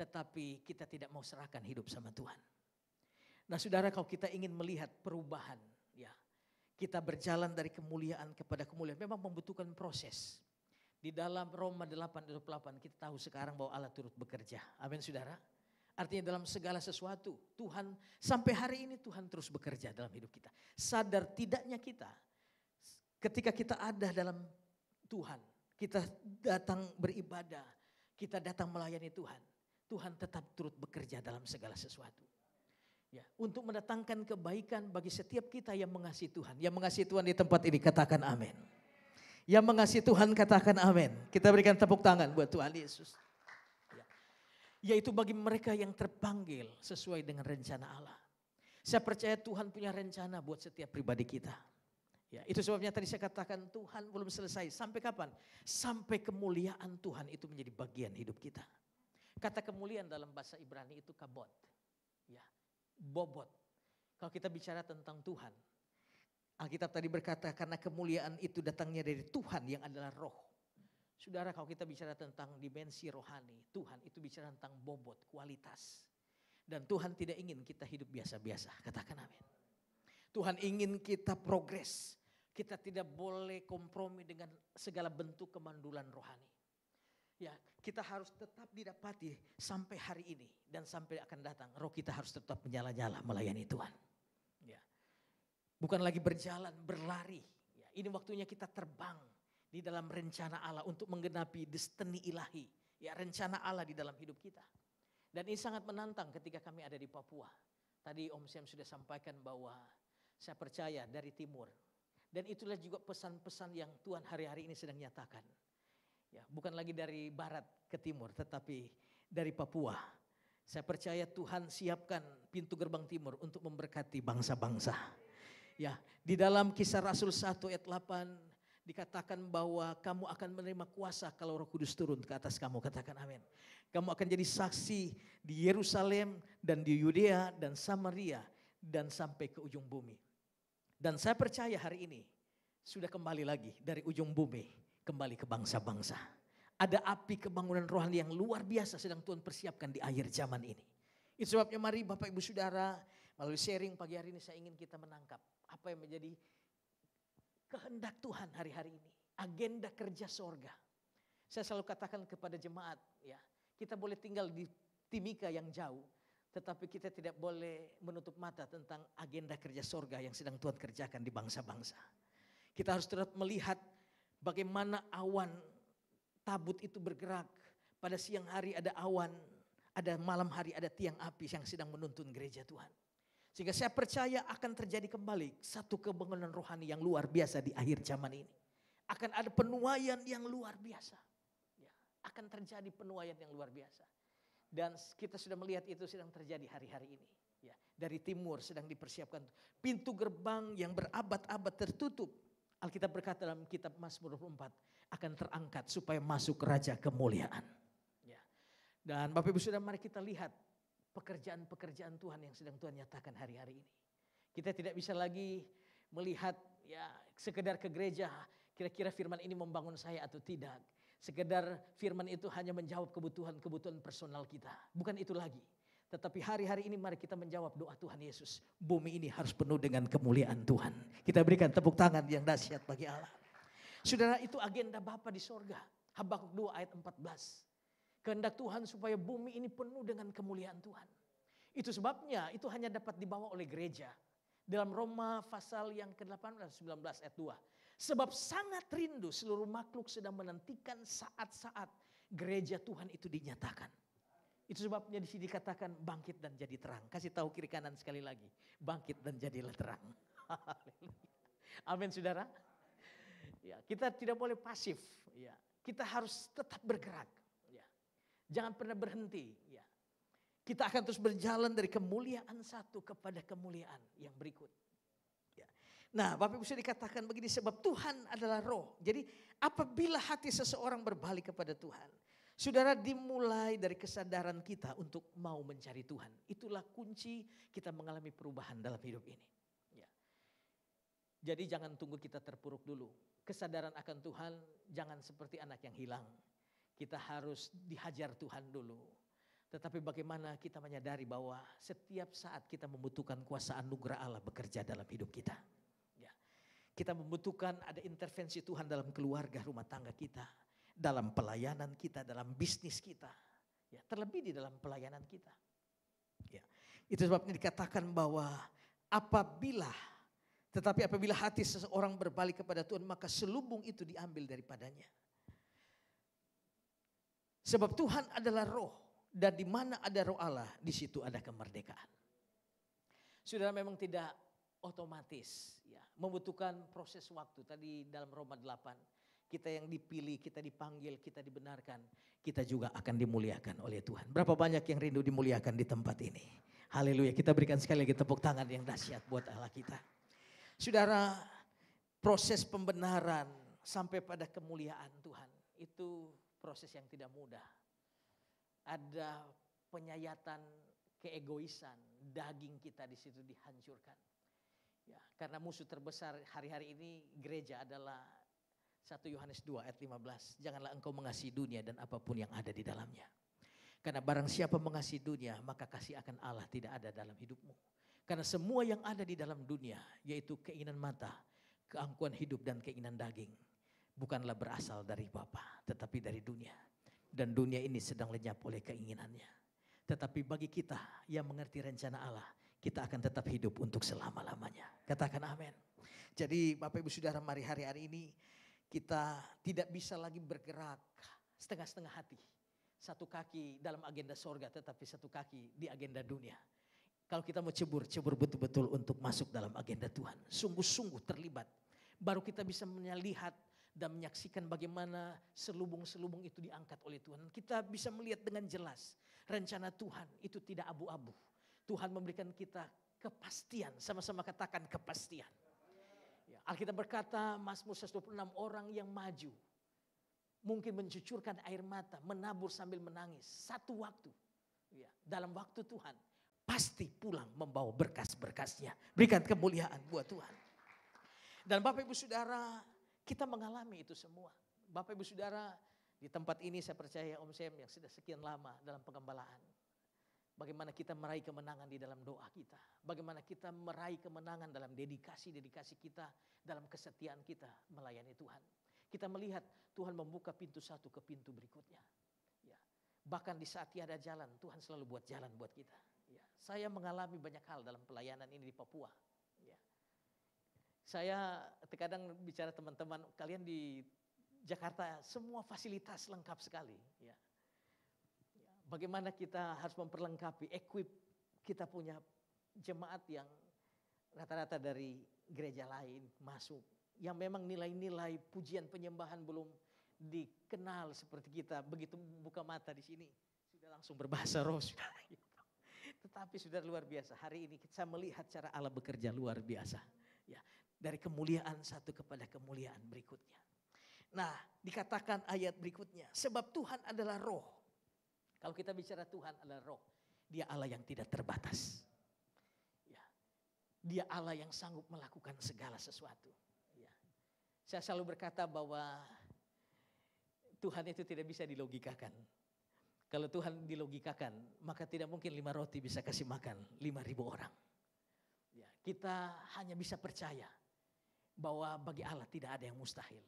tetapi kita tidak mau serahkan hidup sama Tuhan. Nah saudara, kalau kita ingin melihat perubahan, ya kita berjalan dari kemuliaan kepada kemuliaan, memang membutuhkan proses. Di dalam Roma 8:28 kita tahu sekarang bahwa Allah turut bekerja. Amin saudara. Artinya dalam segala sesuatu Tuhan sampai hari ini Tuhan terus bekerja dalam hidup kita. Sadar tidaknya kita ketika kita ada dalam Tuhan, kita datang beribadah, kita datang melayani Tuhan, Tuhan tetap turut bekerja dalam segala sesuatu. Ya, untuk mendatangkan kebaikan bagi setiap kita yang mengasihi Tuhan. Yang mengasihi Tuhan di tempat ini katakan amin. Yang mengasihi Tuhan katakan amin. Kita berikan tepuk tangan buat Tuhan Yesus. Yaitu bagi mereka yang terpanggil sesuai dengan rencana Allah. Saya percaya Tuhan punya rencana buat setiap pribadi kita. Ya, itu sebabnya tadi saya katakan Tuhan belum selesai. Sampai kapan? Sampai kemuliaan Tuhan itu menjadi bagian hidup kita. Kata kemuliaan dalam bahasa Ibrani itu kabod. Ya, bobot. Kalau kita bicara tentang Tuhan, Alkitab tadi berkata karena kemuliaan itu datangnya dari Tuhan yang adalah roh. Saudara, kalau kita bicara tentang dimensi rohani, Tuhan itu bicara tentang bobot, kualitas. Dan Tuhan tidak ingin kita hidup biasa-biasa, katakan amin. Tuhan ingin kita progres. Kita tidak boleh kompromi dengan segala bentuk kemandulan rohani. Ya, kita harus tetap didapati sampai hari ini dan sampai akan datang. Roh kita harus tetap menyala-nyala melayani Tuhan. Ya. Bukan lagi berjalan, berlari. Ya, ini waktunya kita terbang di dalam rencana Allah untuk menggenapi destiny ilahi. Ya, rencana Allah di dalam hidup kita. Dan ini sangat menantang ketika kami ada di Papua. Tadi Om Sam sudah sampaikan bahwa saya percaya dari timur. Dan itulah juga pesan-pesan yang Tuhan hari-hari ini sedang nyatakan. Ya, bukan lagi dari barat ke timur, tetapi dari Papua. Saya percaya Tuhan siapkan pintu gerbang timur untuk memberkati bangsa-bangsa. Ya, di dalam Kisah Rasul 1 ayat 8 dikatakan bahwa kamu akan menerima kuasa kalau Roh Kudus turun ke atas kamu. Katakan amin. Kamu akan jadi saksi di Yerusalem dan di Yudea dan Samaria dan sampai ke ujung bumi. Dan saya percaya hari ini sudah kembali lagi dari ujung bumi kembali ke bangsa-bangsa. Ada api kebangunan rohani yang luar biasa sedang Tuhan persiapkan di akhir zaman ini. Itu sebabnya mari Bapak Ibu Saudara, melalui sharing pagi hari ini saya ingin kita menangkap apa yang menjadi kehendak Tuhan hari-hari ini. Agenda kerja sorga. Saya selalu katakan kepada jemaat, ya, kita boleh tinggal di Timika yang jauh, tetapi kita tidak boleh menutup mata tentang agenda kerja sorga yang sedang Tuhan kerjakan di bangsa-bangsa. Kita harus terus melihat bagaimana awan tabut itu bergerak. Pada siang hari ada awan, ada malam hari ada tiang api yang sedang menuntun gereja Tuhan. Sehingga saya percaya akan terjadi kembali satu kebangunan rohani yang luar biasa di akhir zaman ini. Akan ada penuaian yang luar biasa. Ya, akan terjadi penuaian yang luar biasa. Dan kita sudah melihat itu sedang terjadi hari-hari ini. Ya, dari timur sedang dipersiapkan pintu gerbang yang berabad-abad tertutup. Alkitab berkata dalam kitab Mazmur 24 akan terangkat supaya masuk raja kemuliaan. Ya. Dan Bapak Ibu Saudara, mari kita lihat pekerjaan-pekerjaan Tuhan yang sedang Tuhan nyatakan hari-hari ini. Kita tidak bisa lagi melihat ya sekedar ke gereja, kira-kira firman ini membangun saya atau tidak. Sekedar firman itu hanya menjawab kebutuhan-kebutuhan personal kita. Bukan itu lagi. Tetapi hari-hari ini mari kita menjawab doa Tuhan Yesus. Bumi ini harus penuh dengan kemuliaan Tuhan. Kita berikan tepuk tangan yang dahsyat bagi Allah. Saudara, itu agenda Bapa di sorga. Habakuk 2 ayat 14. Kehendak Tuhan supaya bumi ini penuh dengan kemuliaan Tuhan. Itu sebabnya itu hanya dapat dibawa oleh gereja. Dalam Roma pasal yang ke-18, 19 ayat 2. Sebab sangat rindu seluruh makhluk sedang menantikan saat-saat gereja Tuhan itu dinyatakan. Itu sebabnya di sini dikatakan bangkit dan jadi terang. Kasih tahu kiri kanan sekali lagi. Bangkit dan jadilah terang. Amin saudara. Ya, kita tidak boleh pasif. Ya, kita harus tetap bergerak. Ya, jangan pernah berhenti. Ya, kita akan terus berjalan dari kemuliaan satu kepada kemuliaan yang berikut. Ya. Nah, Bapak Ibu bisa dikatakan begini, sebab Tuhan adalah roh. Jadi apabila hati seseorang berbalik kepada Tuhan, saudara, dimulai dari kesadaran kita untuk mau mencari Tuhan. Itulah kunci kita mengalami perubahan dalam hidup ini. Ya. Jadi jangan tunggu kita terpuruk dulu. Kesadaran akan Tuhan jangan seperti anak yang hilang. Kita harus dihajar Tuhan dulu. Tetapi bagaimana kita menyadari bahwa setiap saat kita membutuhkan kuasa anugerah Allah bekerja dalam hidup kita. Ya. Kita membutuhkan ada intervensi Tuhan dalam keluarga rumah tangga kita. Dalam pelayanan kita, dalam bisnis kita. Ya, terlebih di dalam pelayanan kita. Ya. Itu sebabnya dikatakan bahwa apabila hati seseorang berbalik kepada Tuhan, maka selubung itu diambil daripadanya. Sebab Tuhan adalah roh, dan di mana ada roh Allah, di situ ada kemerdekaan. Saudara, memang tidak otomatis, ya, membutuhkan proses waktu. Tadi dalam Roma 8, kita yang dipilih, kita dipanggil, kita dibenarkan, kita juga akan dimuliakan oleh Tuhan. Berapa banyak yang rindu dimuliakan di tempat ini? Haleluya, kita berikan sekali lagi tepuk tangan yang dahsyat buat Allah kita. Saudara, proses pembenaran sampai pada kemuliaan Tuhan, itu proses yang tidak mudah. Ada penyayatan keegoisan, daging kita di situ dihancurkan. Ya, karena musuh terbesar hari-hari ini gereja adalah 1 Yohanes 2 ayat 15. Janganlah engkau mengasihi dunia dan apapun yang ada di dalamnya. Karena barang siapa mengasihi dunia, maka kasih akan Allah tidak ada dalam hidupmu. Karena semua yang ada di dalam dunia, yaitu keinginan mata, keangkuhan hidup dan keinginan daging, bukanlah berasal dari Bapa, tetapi dari dunia. Dan dunia ini sedang lenyap oleh keinginannya. Tetapi bagi kita yang mengerti rencana Allah, kita akan tetap hidup untuk selama-lamanya. Katakan amin. Jadi Bapak Ibu Saudara, mari hari-hari ini kita tidak bisa lagi bergerak setengah-setengah hati. Satu kaki dalam agenda sorga, tetapi satu kaki di agenda dunia. Kalau kita mau cebur betul-betul untuk masuk dalam agenda Tuhan. Sungguh-sungguh terlibat. Baru kita bisa melihat dan menyaksikan bagaimana selubung-selubung itu diangkat oleh Tuhan. Kita bisa melihat dengan jelas rencana Tuhan itu tidak abu-abu. Tuhan memberikan kita kepastian, sama-sama katakan kepastian. Ya, Alkitab berkata Mazmur 126 orang yang maju. Mungkin mencucurkan air mata, menabur sambil menangis. Satu waktu, ya, dalam waktu Tuhan pasti pulang membawa berkas-berkasnya. Berikan kemuliaan buat Tuhan. Dan Bapak Ibu Saudara, kita mengalami itu semua. Bapak Ibu Saudara, di tempat ini saya percaya Om Sem yang sudah sekian lama dalam pengembalaan. Bagaimana kita meraih kemenangan di dalam doa kita. Bagaimana kita meraih kemenangan dalam dedikasi-dedikasi kita. Dalam kesetiaan kita melayani Tuhan. Kita melihat Tuhan membuka pintu satu ke pintu berikutnya. Ya. Bahkan di saat tiada jalan, Tuhan selalu buat jalan buat kita. Ya. Saya mengalami banyak hal dalam pelayanan ini di Papua. Ya. Saya terkadang bicara teman-teman, kalian di Jakarta semua fasilitas lengkap sekali. Ya. Bagaimana kita harus memperlengkapi, equip kita punya jemaat yang rata-rata dari gereja lain masuk. Yang memang nilai-nilai pujian penyembahan belum dikenal seperti kita. Begitu buka mata di sini, sudah langsung berbahasa roh. Tetapi sudah luar biasa. Hari ini saya melihat cara Allah bekerja luar biasa. Ya, dari kemuliaan satu kepada kemuliaan berikutnya. Nah, dikatakan ayat berikutnya, sebab Tuhan adalah roh. Kalau kita bicara Tuhan adalah roh, Dia Allah yang tidak terbatas. Ya. Dia Allah yang sanggup melakukan segala sesuatu. Ya. Saya selalu berkata bahwa Tuhan itu tidak bisa dilogikakan. Kalau Tuhan dilogikakan, maka tidak mungkin 5 roti bisa kasih makan 5.000 orang. Ya, kita hanya bisa percaya bahwa bagi Allah tidak ada yang mustahil.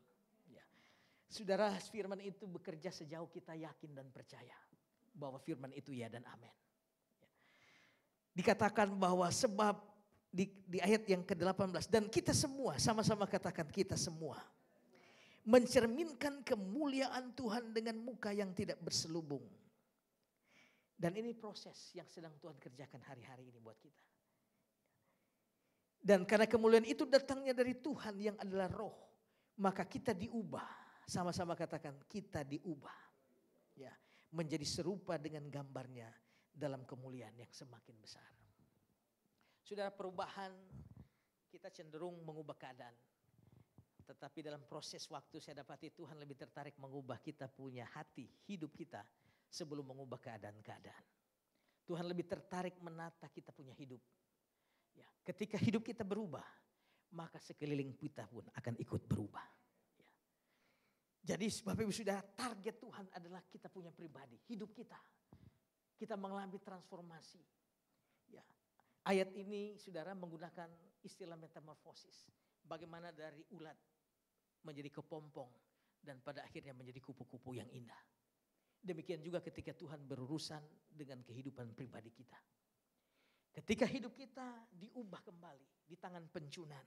Ya. Saudara, firman itu bekerja sejauh kita yakin dan percaya bahwa firman itu ya dan amin. Ya. Dikatakan bahwa sebab di ayat yang ke-18 dan kita semua, sama-sama katakan kita semua, mencerminkan kemuliaan Tuhan dengan muka yang tidak berselubung. Dan ini proses yang sedang Tuhan kerjakan hari-hari ini buat kita. Dan karena kemuliaan itu datangnya dari Tuhan yang adalah roh, maka kita diubah. Sama-sama katakan kita diubah. Ya, menjadi serupa dengan gambarnya dalam kemuliaan yang semakin besar. Saudara, perubahan kita cenderung mengubah keadaan. Tetapi dalam proses waktu saya dapati Tuhan lebih tertarik mengubah kita punya hati, hidup kita sebelum mengubah keadaan-keadaan. Tuhan lebih tertarik menata kita punya hidup. Ya, ketika hidup kita berubah, maka sekeliling kita pun akan ikut berubah. Ya. Jadi Bapak Ibu Saudara, target Tuhan adalah kita punya pribadi, hidup kita. Kita mengalami transformasi. Ya. Ayat ini Saudara menggunakan istilah metamorfosis. Bagaimana dari ulat menjadi kepompong dan pada akhirnya menjadi kupu-kupu yang indah. Demikian juga ketika Tuhan berurusan dengan kehidupan pribadi kita. Ketika hidup kita diubah kembali di tangan pencunan.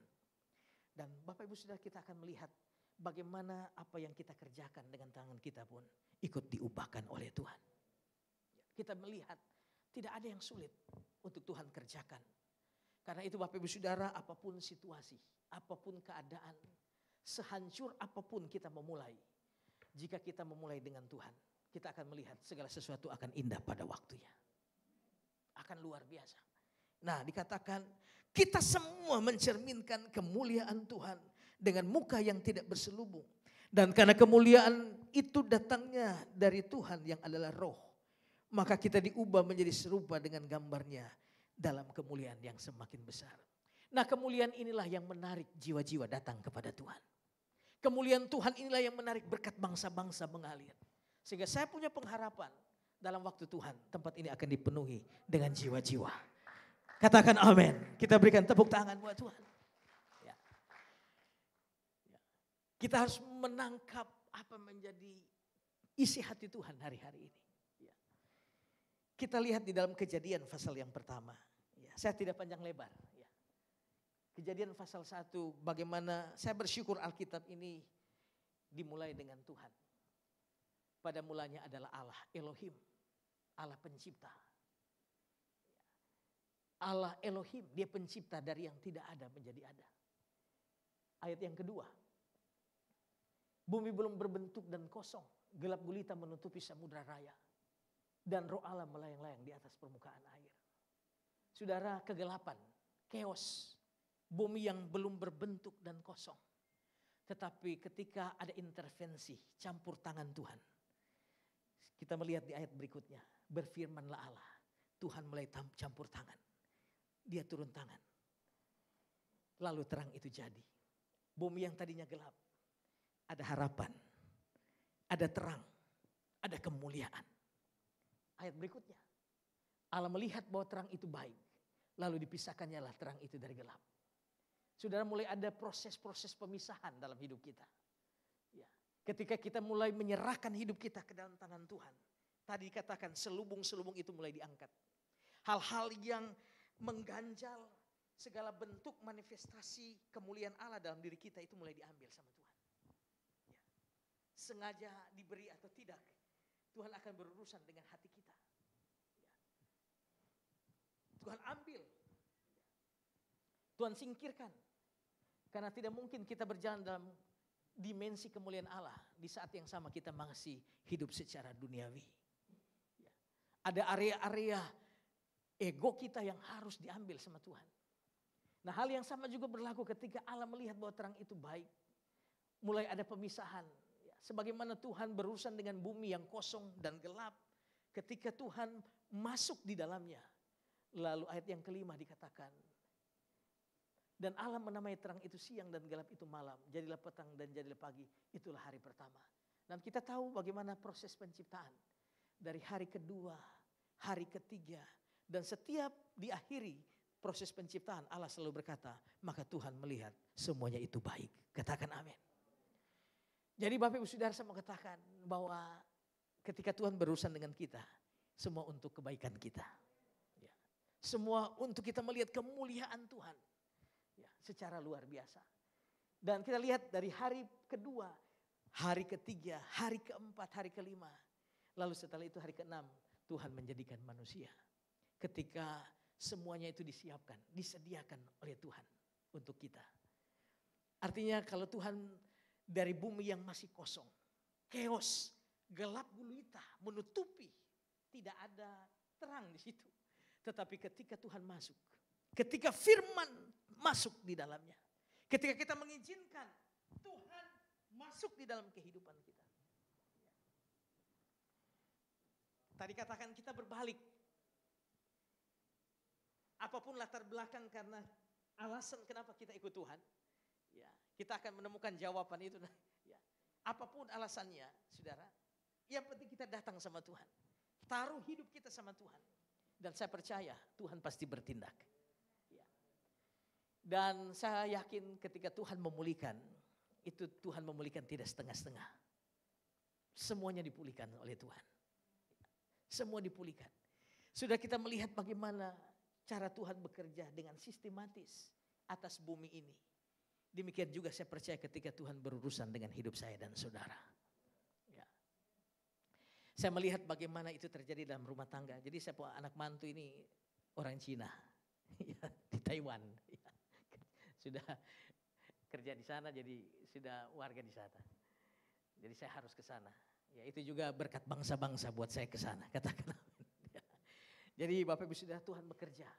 Dan Bapak Ibu Saudara, kita akan melihat bagaimana apa yang kita kerjakan dengan tangan kita pun ikut diubahkan oleh Tuhan. Kita melihat tidak ada yang sulit untuk Tuhan kerjakan. Karena itu Bapak Ibu Saudara, apapun situasi, apapun keadaan, sehancur apapun kita memulai. Jika kita memulai dengan Tuhan, kita akan melihat segala sesuatu akan indah pada waktunya. Akan luar biasa. Nah, dikatakan kita semua mencerminkan kemuliaan Tuhan dengan muka yang tidak berselubung. Dan karena kemuliaan itu datangnya dari Tuhan yang adalah roh, maka kita diubah menjadi serupa dengan gambarnya dalam kemuliaan yang semakin besar. Nah, kemuliaan inilah yang menarik jiwa-jiwa datang kepada Tuhan. Kemuliaan Tuhan inilah yang menarik berkat bangsa-bangsa mengalir. Sehingga saya punya pengharapan dalam waktu Tuhan tempat ini akan dipenuhi dengan jiwa-jiwa. Katakan amin. Kita berikan tepuk tangan buat Tuhan. Ya. Ya. Kita harus menangkap apa menjadi isi hati Tuhan hari-hari ini. Ya. Kita lihat di dalam Kejadian pasal yang pertama. Ya. Saya tidak panjang lebar. Ya. Kejadian pasal 1, bagaimana saya bersyukur Alkitab ini dimulai dengan Tuhan. Pada mulanya adalah Allah, Elohim, Allah pencipta. Allah Elohim, Dia pencipta dari yang tidak ada menjadi ada. Ayat yang kedua, Bumi belum berbentuk dan kosong. Gelap gulita menutupi samudra raya. Dan roh Allah melayang-layang di atas permukaan air. Saudara, kegelapan, chaos. Bumi yang belum berbentuk dan kosong. Tetapi ketika ada intervensi, campur tangan Tuhan. Kita melihat di ayat berikutnya. Berfirmanlah Allah. Tuhan mulai campur tangan. Dia turun tangan. Lalu terang itu jadi. Bumi yang tadinya gelap. Ada harapan. Ada terang. Ada kemuliaan. Ayat berikutnya. Allah melihat bahwa terang itu baik. Lalu dipisahkannya lah terang itu dari gelap. Saudara, mulai ada proses-proses pemisahan dalam hidup kita. Ya. Ketika kita mulai menyerahkan hidup kita ke dalam tangan Tuhan. Tadi dikatakan selubung-selubung itu mulai diangkat. Hal-hal yang mengganjal segala bentuk manifestasi kemuliaan Allah dalam diri kita itu mulai diambil sama Tuhan. Ya. Sengaja diberi atau tidak, Tuhan akan berurusan dengan hati kita. Ya. Tuhan ambil. Tuhan singkirkan. Karena tidak mungkin kita berjalan dalam dimensi kemuliaan Allah di saat yang sama kita masih hidup secara duniawi. Ya. Ada area-area ego kita yang harus diambil sama Tuhan. Nah, hal yang sama juga berlaku ketika Allah melihat bahwa terang itu baik. Mulai ada pemisahan. Ya. Sebagaimana Tuhan berurusan dengan bumi yang kosong dan gelap. Ketika Tuhan masuk di dalamnya. Lalu ayat yang kelima dikatakan. Dan Allah menamai terang itu siang dan gelap itu malam. Jadilah petang dan jadilah pagi. Itulah hari pertama. Dan kita tahu bagaimana proses penciptaan. Dari hari kedua, hari ketiga. Dan setiap diakhiri proses penciptaan Allah selalu berkata. Maka Tuhan melihat semuanya itu baik. Katakan amin. Jadi Bapak Ibu Saudara, saya mau katakan bahwa ketika Tuhan berurusan dengan kita. Semua untuk kebaikan kita. Ya. Semua untuk kita melihat kemuliaan Tuhan. Ya, secara luar biasa. Dan kita lihat dari hari kedua, hari ketiga, hari keempat, hari kelima. Lalu setelah itu hari keenam, Tuhan menjadikan manusia. Ketika semuanya itu disiapkan, disediakan oleh Tuhan untuk kita. Artinya kalau Tuhan dari bumi yang masih kosong, chaos, gelap gulita, menutupi, tidak ada terang di situ. Tetapi ketika Tuhan masuk, ketika firman masuk di dalamnya. Ketika kita mengizinkan Tuhan masuk di dalam kehidupan kita. Tadi katakan kita berbalik. Apapun latar belakang karena alasan kenapa kita ikut Tuhan. Ya, kita akan menemukan jawaban itu. Ya, apapun alasannya, saudara. Yang penting kita datang sama Tuhan. Taruh hidup kita sama Tuhan. Dan saya percaya Tuhan pasti bertindak. Dan saya yakin ketika Tuhan memulihkan, itu Tuhan memulihkan tidak setengah-setengah. Semuanya dipulihkan oleh Tuhan. Semua dipulihkan. Sudah kita melihat bagaimana cara Tuhan bekerja dengan sistematis atas bumi ini. Demikian juga saya percaya ketika Tuhan berurusan dengan hidup saya dan saudara. Ya. Saya melihat bagaimana itu terjadi dalam rumah tangga. Jadi saya punya anak mantu ini orang Cina. Di Taiwan. Sudah kerja di sana, jadi sudah warga di sana. Jadi saya harus ke sana. Ya, itu juga berkat bangsa-bangsa buat saya ke sana. Katakan amin. Ya. Jadi Bapak Ibu Saudara, Tuhan bekerja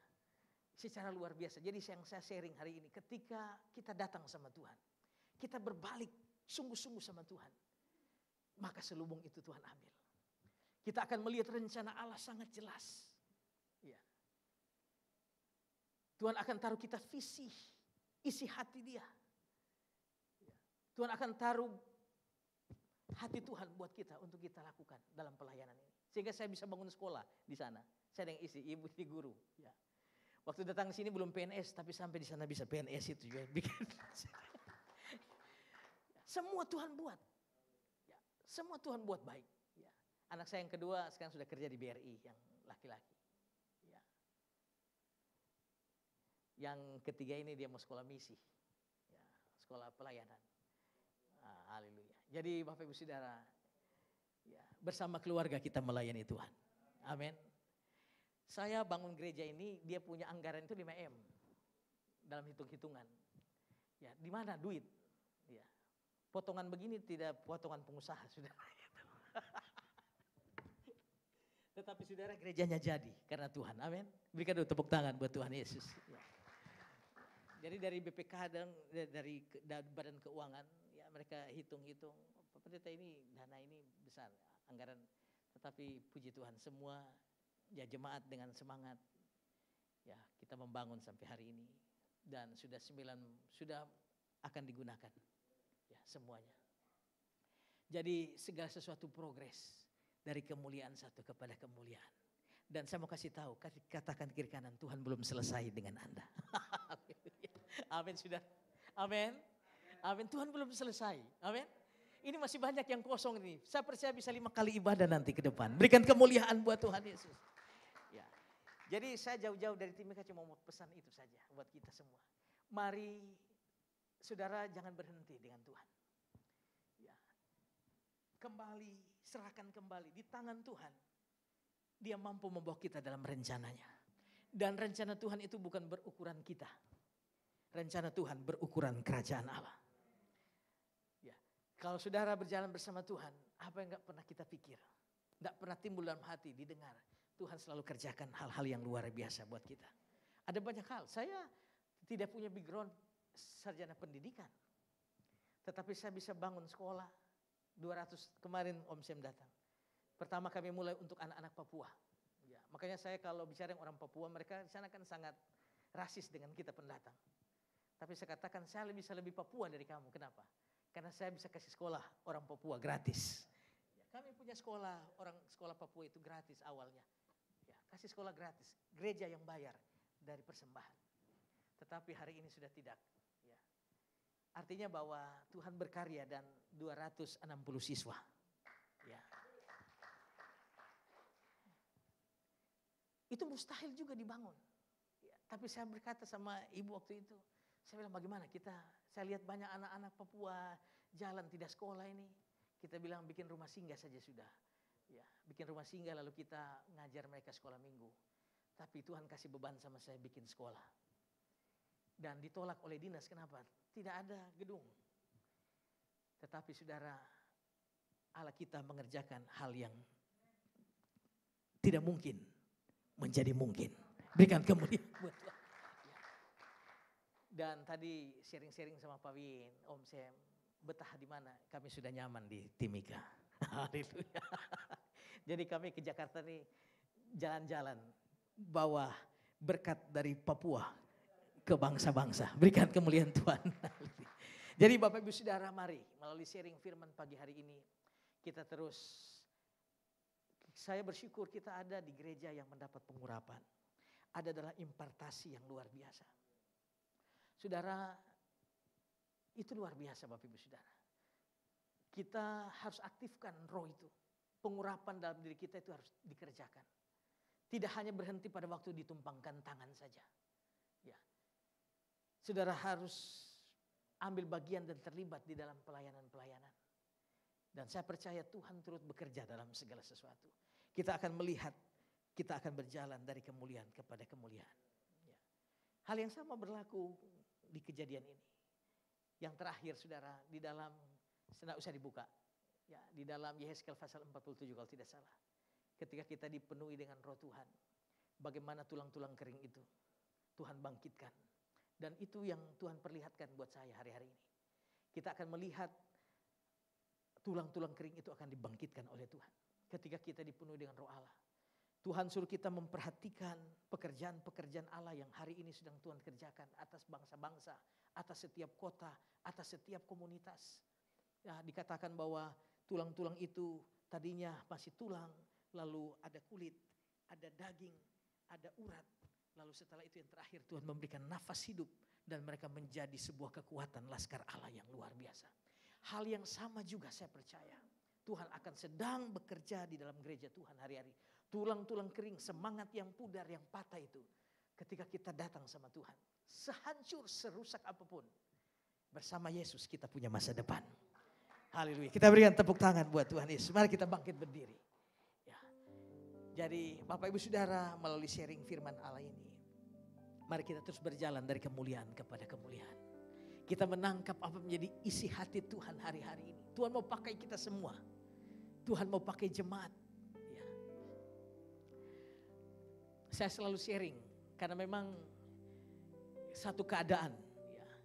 secara luar biasa. Jadi yang saya sharing hari ini, ketika kita datang sama Tuhan, kita berbalik sungguh-sungguh sama Tuhan, maka selubung itu Tuhan ambil. Kita akan melihat rencana Allah sangat jelas. Ya. Tuhan akan taruh kita visi, isi hati dia. Tuhan akan taruh hati Tuhan buat kita untuk kita lakukan dalam pelayanan ini. Sehingga saya bisa bangun sekolah di sana. Saya yang isi, ibu di guru. Ya. Waktu datang ke sini belum PNS, tapi sampai di sana bisa PNS itu juga. Semua Tuhan buat. Ya. Semua Tuhan buat baik. Ya. Anak saya yang kedua sekarang sudah kerja di BRI yang laki-laki. Yang ketiga ini dia mau sekolah misi. Ya, sekolah pelayanan. Haleluya. Jadi Bapak Ibu Saudara, ya, bersama keluarga kita melayani Tuhan. Amin. Saya bangun gereja ini, dia punya anggaran itu 5M. Dalam hitung-hitungan. Ya, di mana duit? Ya. potongan begini tidak potongan pengusaha, saudara. Tetapi saudara, gerejanya jadi karena Tuhan. Amin. Berikan dulu tepuk tangan buat Tuhan Yesus. Ya. Jadi dari BPK dan dari Badan Keuangan, ya mereka hitung-hitung, pendeta ini dana ini besar, anggaran. Tetapi puji Tuhan, semua ya jemaat dengan semangat, ya kita membangun sampai hari ini. Dan sudah akan digunakan, ya semuanya. Jadi segala sesuatu progres. Dari kemuliaan satu kepada kemuliaan. Dan saya mau kasih tahu, katakan kiri kanan, Tuhan belum selesai dengan Anda. Amin, saudara. Amin. Amin, Tuhan belum selesai. Amin. Ini masih banyak yang kosong ini. Saya percaya bisa 5 kali ibadah nanti ke depan. Berikan kemuliaan buat Tuhan Yesus. Ya. Jadi saya jauh-jauh dari Timika cuma mau pesan itu saja buat kita semua. Mari saudara jangan berhenti dengan Tuhan. Ya. Kembali, serahkan kembali di tangan Tuhan. Dia mampu membawa kita dalam rencananya. Dan rencana Tuhan itu bukan berukuran kita. Rencana Tuhan berukuran kerajaan Allah. Ya, kalau saudara berjalan bersama Tuhan, apa yang gak pernah kita pikir, gak pernah timbul dalam hati, didengar. Tuhan selalu kerjakan hal-hal yang luar biasa buat kita. Ada banyak hal, saya tidak punya background sarjana pendidikan. Tetapi saya bisa bangun sekolah. 200 kemarin Om Sem datang. Pertama kami mulai untuk anak-anak Papua. Ya, makanya saya kalau bicara dengan orang Papua, mereka di sana kan sangat rasis dengan kita pendatang. Tapi saya katakan saya bisa lebih Papua dari kamu. Kenapa? Karena saya bisa kasih sekolah orang Papua gratis. Ya, kami punya sekolah Papua itu gratis awalnya. Ya, kasih sekolah gratis, gereja yang bayar dari persembahan. Tetapi hari ini sudah tidak. Artinya bahwa Tuhan berkarya dan 260 siswa. Ya. Itu mustahil juga dibangun. Ya, tapi saya berkata sama ibu waktu itu, saya bilang bagaimana saya lihat banyak anak-anak Papua jalan tidak sekolah ini. Kita bilang bikin rumah singgah saja sudah. Ya, bikin rumah singgah lalu kita ngajar mereka sekolah minggu. Tapi Tuhan kasih beban sama saya bikin sekolah. Dan ditolak oleh dinas, kenapa? Tidak ada gedung. Tetapi saudara, Allah kita mengerjakan hal yang tidak mungkin menjadi mungkin. Berikan kemuliaan buat Tuhan. Dan tadi sharing-sharing sama Pak Win, Om Sem, betah di mana? Kami sudah nyaman di Timika. Haleluya. Jadi kami ke Jakarta nih jalan-jalan bawa berkat dari Papua ke bangsa-bangsa. Berikan kemuliaan Tuhan. Jadi Bapak Ibu Saudara, mari melalui sharing firman pagi hari ini kita terus, saya bersyukur kita ada di gereja yang mendapat pengurapan. Ada adalah impartasi yang luar biasa. Saudara, itu luar biasa Bapak Ibu Saudara. Kita harus aktifkan roh itu. Pengurapan dalam diri kita itu harus dikerjakan. Tidak hanya berhenti pada waktu ditumpangkan tangan saja. Ya. Saudara harus ambil bagian dan terlibat di dalam pelayanan-pelayanan. Dan saya percaya Tuhan turut bekerja dalam segala sesuatu. Kita akan melihat, kita akan berjalan dari kemuliaan kepada kemuliaan. Ya. Hal yang sama berlaku di kejadian ini. Yang terakhir saudara, di dalam, tidak usah dibuka. Ya, di dalam Yehezkiel pasal 47 kalau tidak salah. Ketika kita dipenuhi dengan roh Tuhan. Bagaimana tulang-tulang kering itu Tuhan bangkitkan. Dan itu yang Tuhan perlihatkan buat saya hari-hari ini. Kita akan melihat tulang-tulang kering itu akan dibangkitkan oleh Tuhan. Ketika kita dipenuhi dengan roh Allah. Tuhan suruh kita memperhatikan pekerjaan-pekerjaan Allah yang hari ini sedang Tuhan kerjakan atas bangsa-bangsa, atas setiap kota, atas setiap komunitas. Ya, dikatakan bahwa tulang-tulang itu tadinya masih tulang, lalu ada kulit, ada daging, ada urat. Lalu setelah itu yang terakhir Tuhan memberikan nafas hidup dan mereka menjadi sebuah kekuatan laskar Allah yang luar biasa. Hal yang sama juga saya percaya. Tuhan akan sedang bekerja di dalam gereja Tuhan hari-hari. Tulang-tulang kering, semangat yang pudar, yang patah itu. Ketika kita datang sama Tuhan. Sehancur, serusak apapun. Bersama Yesus kita punya masa depan. Haleluya. Kita berikan tepuk tangan buat Tuhan Yesus. Mari kita bangkit berdiri. Ya. Jadi Bapak Ibu Saudara melalui sharing firman Allah ini. Mari kita terus berjalan dari kemuliaan kepada kemuliaan. Kita menangkap apa menjadi isi hati Tuhan hari-hari ini. Tuhan mau pakai kita semua. Tuhan mau pakai jemaat. Ya. Saya selalu sharing karena memang satu keadaan. Ya.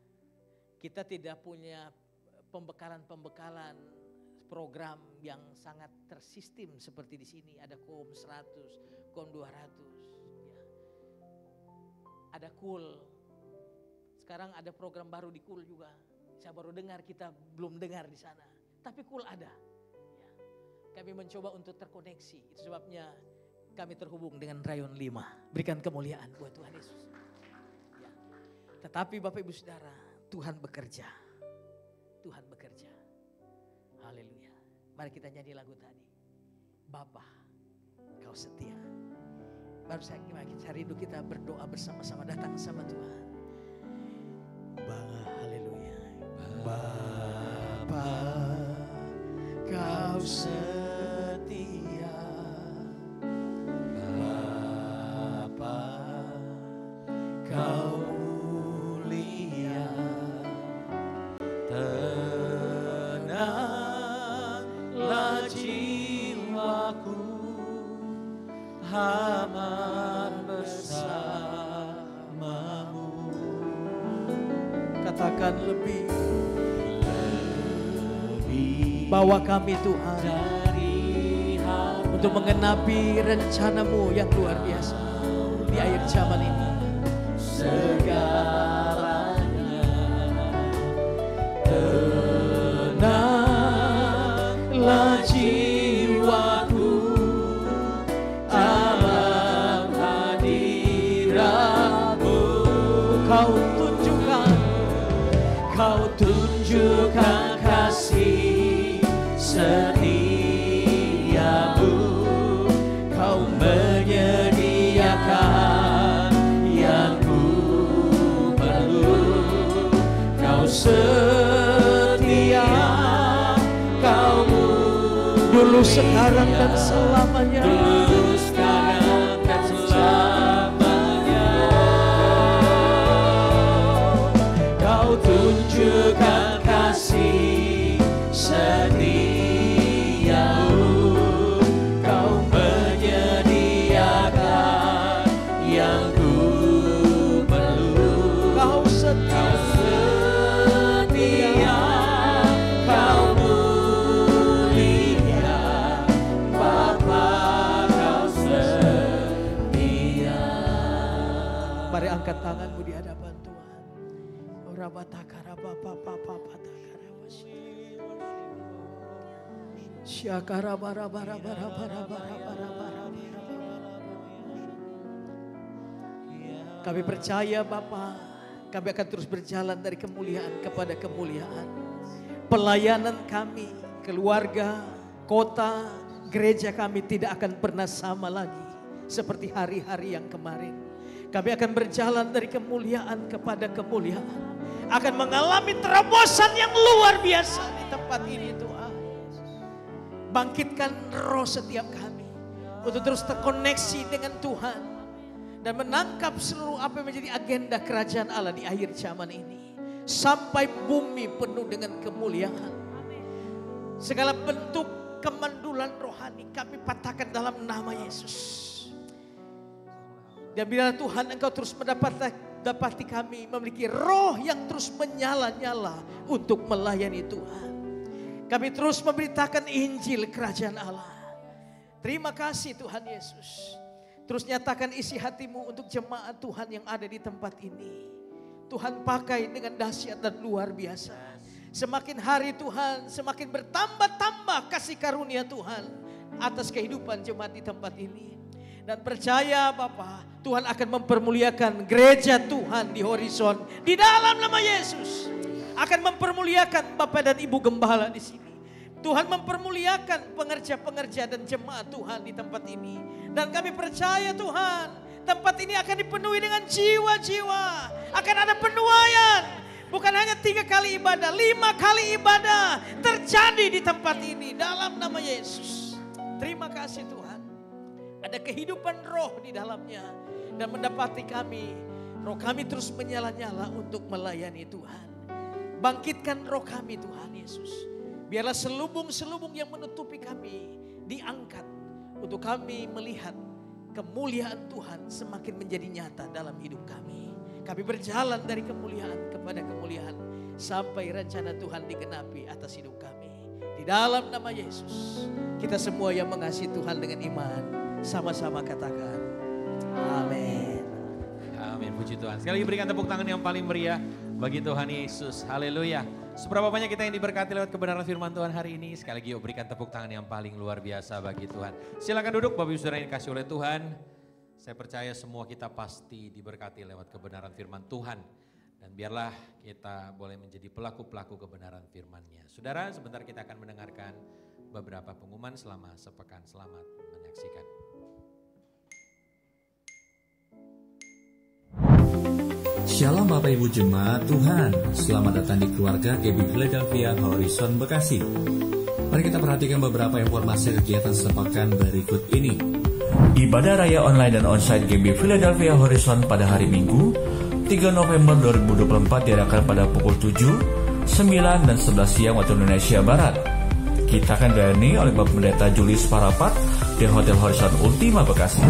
Kita tidak punya pembekalan-pembekalan program yang sangat tersistem seperti di sini. Ada KOM 100, KOM 200. Ya. Ada KUL. Sekarang ada program baru di KUL juga. Saya baru dengar, kita belum dengar di sana. Tapi KUL ada. Ya. Kami mencoba untuk terkoneksi. Itu sebabnya kami terhubung dengan Rayon 5. Berikan kemuliaan buat Tuhan Yesus. Ya. Tetapi Bapak Ibu Saudara, Tuhan bekerja. Tuhan bekerja. Haleluya. Mari kita nyanyi lagu tadi. Bapa, Kau setia. Baru saya rindu kita berdoa bersama-sama, datang sama Tuhan. Haleluya. Bapa, Kau setia. Bapa, Kau mulia. Tenanglah jiwaku, aman bersamamu. Katakan lebih bawa kami Tuhan untuk menggenapi rencanamu yang luar biasa di akhir zaman ini. Segalanya tenanglah jiwaku, alam hadiratmu. Kau tunjukkan kasih setiamu. Kau menyediakan yang ku perlu. Kau setia, Kau dulu, sekarang dan selamanya. Dulu, sekarang dan selamanya. Kau tunjukkan kasih setiamu. Kau menyediakan yang ku perlu. Kau setia, Kau mulia. Bapa, Kau setia. Mari angkat tanganmu di hadapan Tuhan. Kami percaya Bapa, kami akan terus berjalan dari kemuliaan kepada kemuliaan. Pelayanan kami, keluarga, kota, gereja kami tidak akan pernah sama lagi seperti hari-hari yang kemarin. Kami akan berjalan dari kemuliaan kepada kemuliaan. Akan mengalami terobosan yang luar biasa di tempat ini Tuhan. Bangkitkan roh setiap kami untuk terus terkoneksi dengan Tuhan. Dan menangkap seluruh apa yang menjadi agenda kerajaan Allah di akhir zaman ini. Sampai bumi penuh dengan kemuliaan. Segala bentuk kemandulan rohani kami patahkan dalam nama Yesus. Dan bila Tuhan Engkau terus mendapati kami memiliki roh yang terus menyala-nyala untuk melayani Tuhan. Kami terus memberitakan Injil kerajaan Allah. Terima kasih Tuhan Yesus. Terus nyatakan isi hatimu untuk jemaat Tuhan yang ada di tempat ini. Tuhan pakai dengan dahsyat dan luar biasa. Semakin hari Tuhan, semakin bertambah-tambah kasih karunia Tuhan atas kehidupan jemaat di tempat ini. Dan percaya Bapa, Tuhan akan mempermuliakan gereja Tuhan di horizon. Di dalam nama Yesus. Akan mempermuliakan Bapak dan Ibu Gembala di sini. Tuhan mempermuliakan pengerja-pengerja dan jemaat Tuhan di tempat ini. Dan kami percaya Tuhan, tempat ini akan dipenuhi dengan jiwa-jiwa. Akan ada penuaian. Bukan hanya 3 kali ibadah, 5 kali ibadah terjadi di tempat ini. Dalam nama Yesus. Terima kasih Tuhan. Ada kehidupan roh di dalamnya. Dan mendapati kami, roh kami terus menyala-nyala untuk melayani Tuhan. Bangkitkan roh kami Tuhan Yesus. Biarlah selubung-selubung yang menutupi kami diangkat untuk kami melihat kemuliaan Tuhan semakin menjadi nyata dalam hidup kami. Kami berjalan dari kemuliaan kepada kemuliaan sampai rencana Tuhan digenapi atas hidup kami. Di dalam nama Yesus, kita semua yang mengasihi Tuhan dengan iman sama-sama katakan amin. Amin, puji Tuhan. Sekali lagi berikan tepuk tangan yang paling meriah bagi Tuhan Yesus. Haleluya. Seberapa banyak kita yang diberkati lewat kebenaran firman Tuhan hari ini. Sekali lagi yuk berikan tepuk tangan yang paling luar biasa bagi Tuhan. Silakan duduk Bapak Ibu Saudara yang dikasihi oleh Tuhan. Saya percaya semua kita pasti diberkati lewat kebenaran firman Tuhan. Dan biarlah kita boleh menjadi pelaku-pelaku kebenaran firman-Nya. Saudara, sebentar kita akan mendengarkan beberapa pengumuman selama sepekan. Selamat menyaksikan. Shalom Bapak Ibu Jemaat Tuhan, selamat datang di keluarga GB Philadelphia Horizon Bekasi. Mari kita perhatikan beberapa informasi kegiatan sepekan berikut ini. Ibadah Raya Online dan Onsite GB Philadelphia Horizon pada hari Minggu 3 November 2024 diadakan pada pukul 7, 9, dan 11 siang waktu Indonesia Barat. Kita akan dilayani oleh Bapak Pendeta Julius Parapat di Hotel Horizon Ultima Bekasi.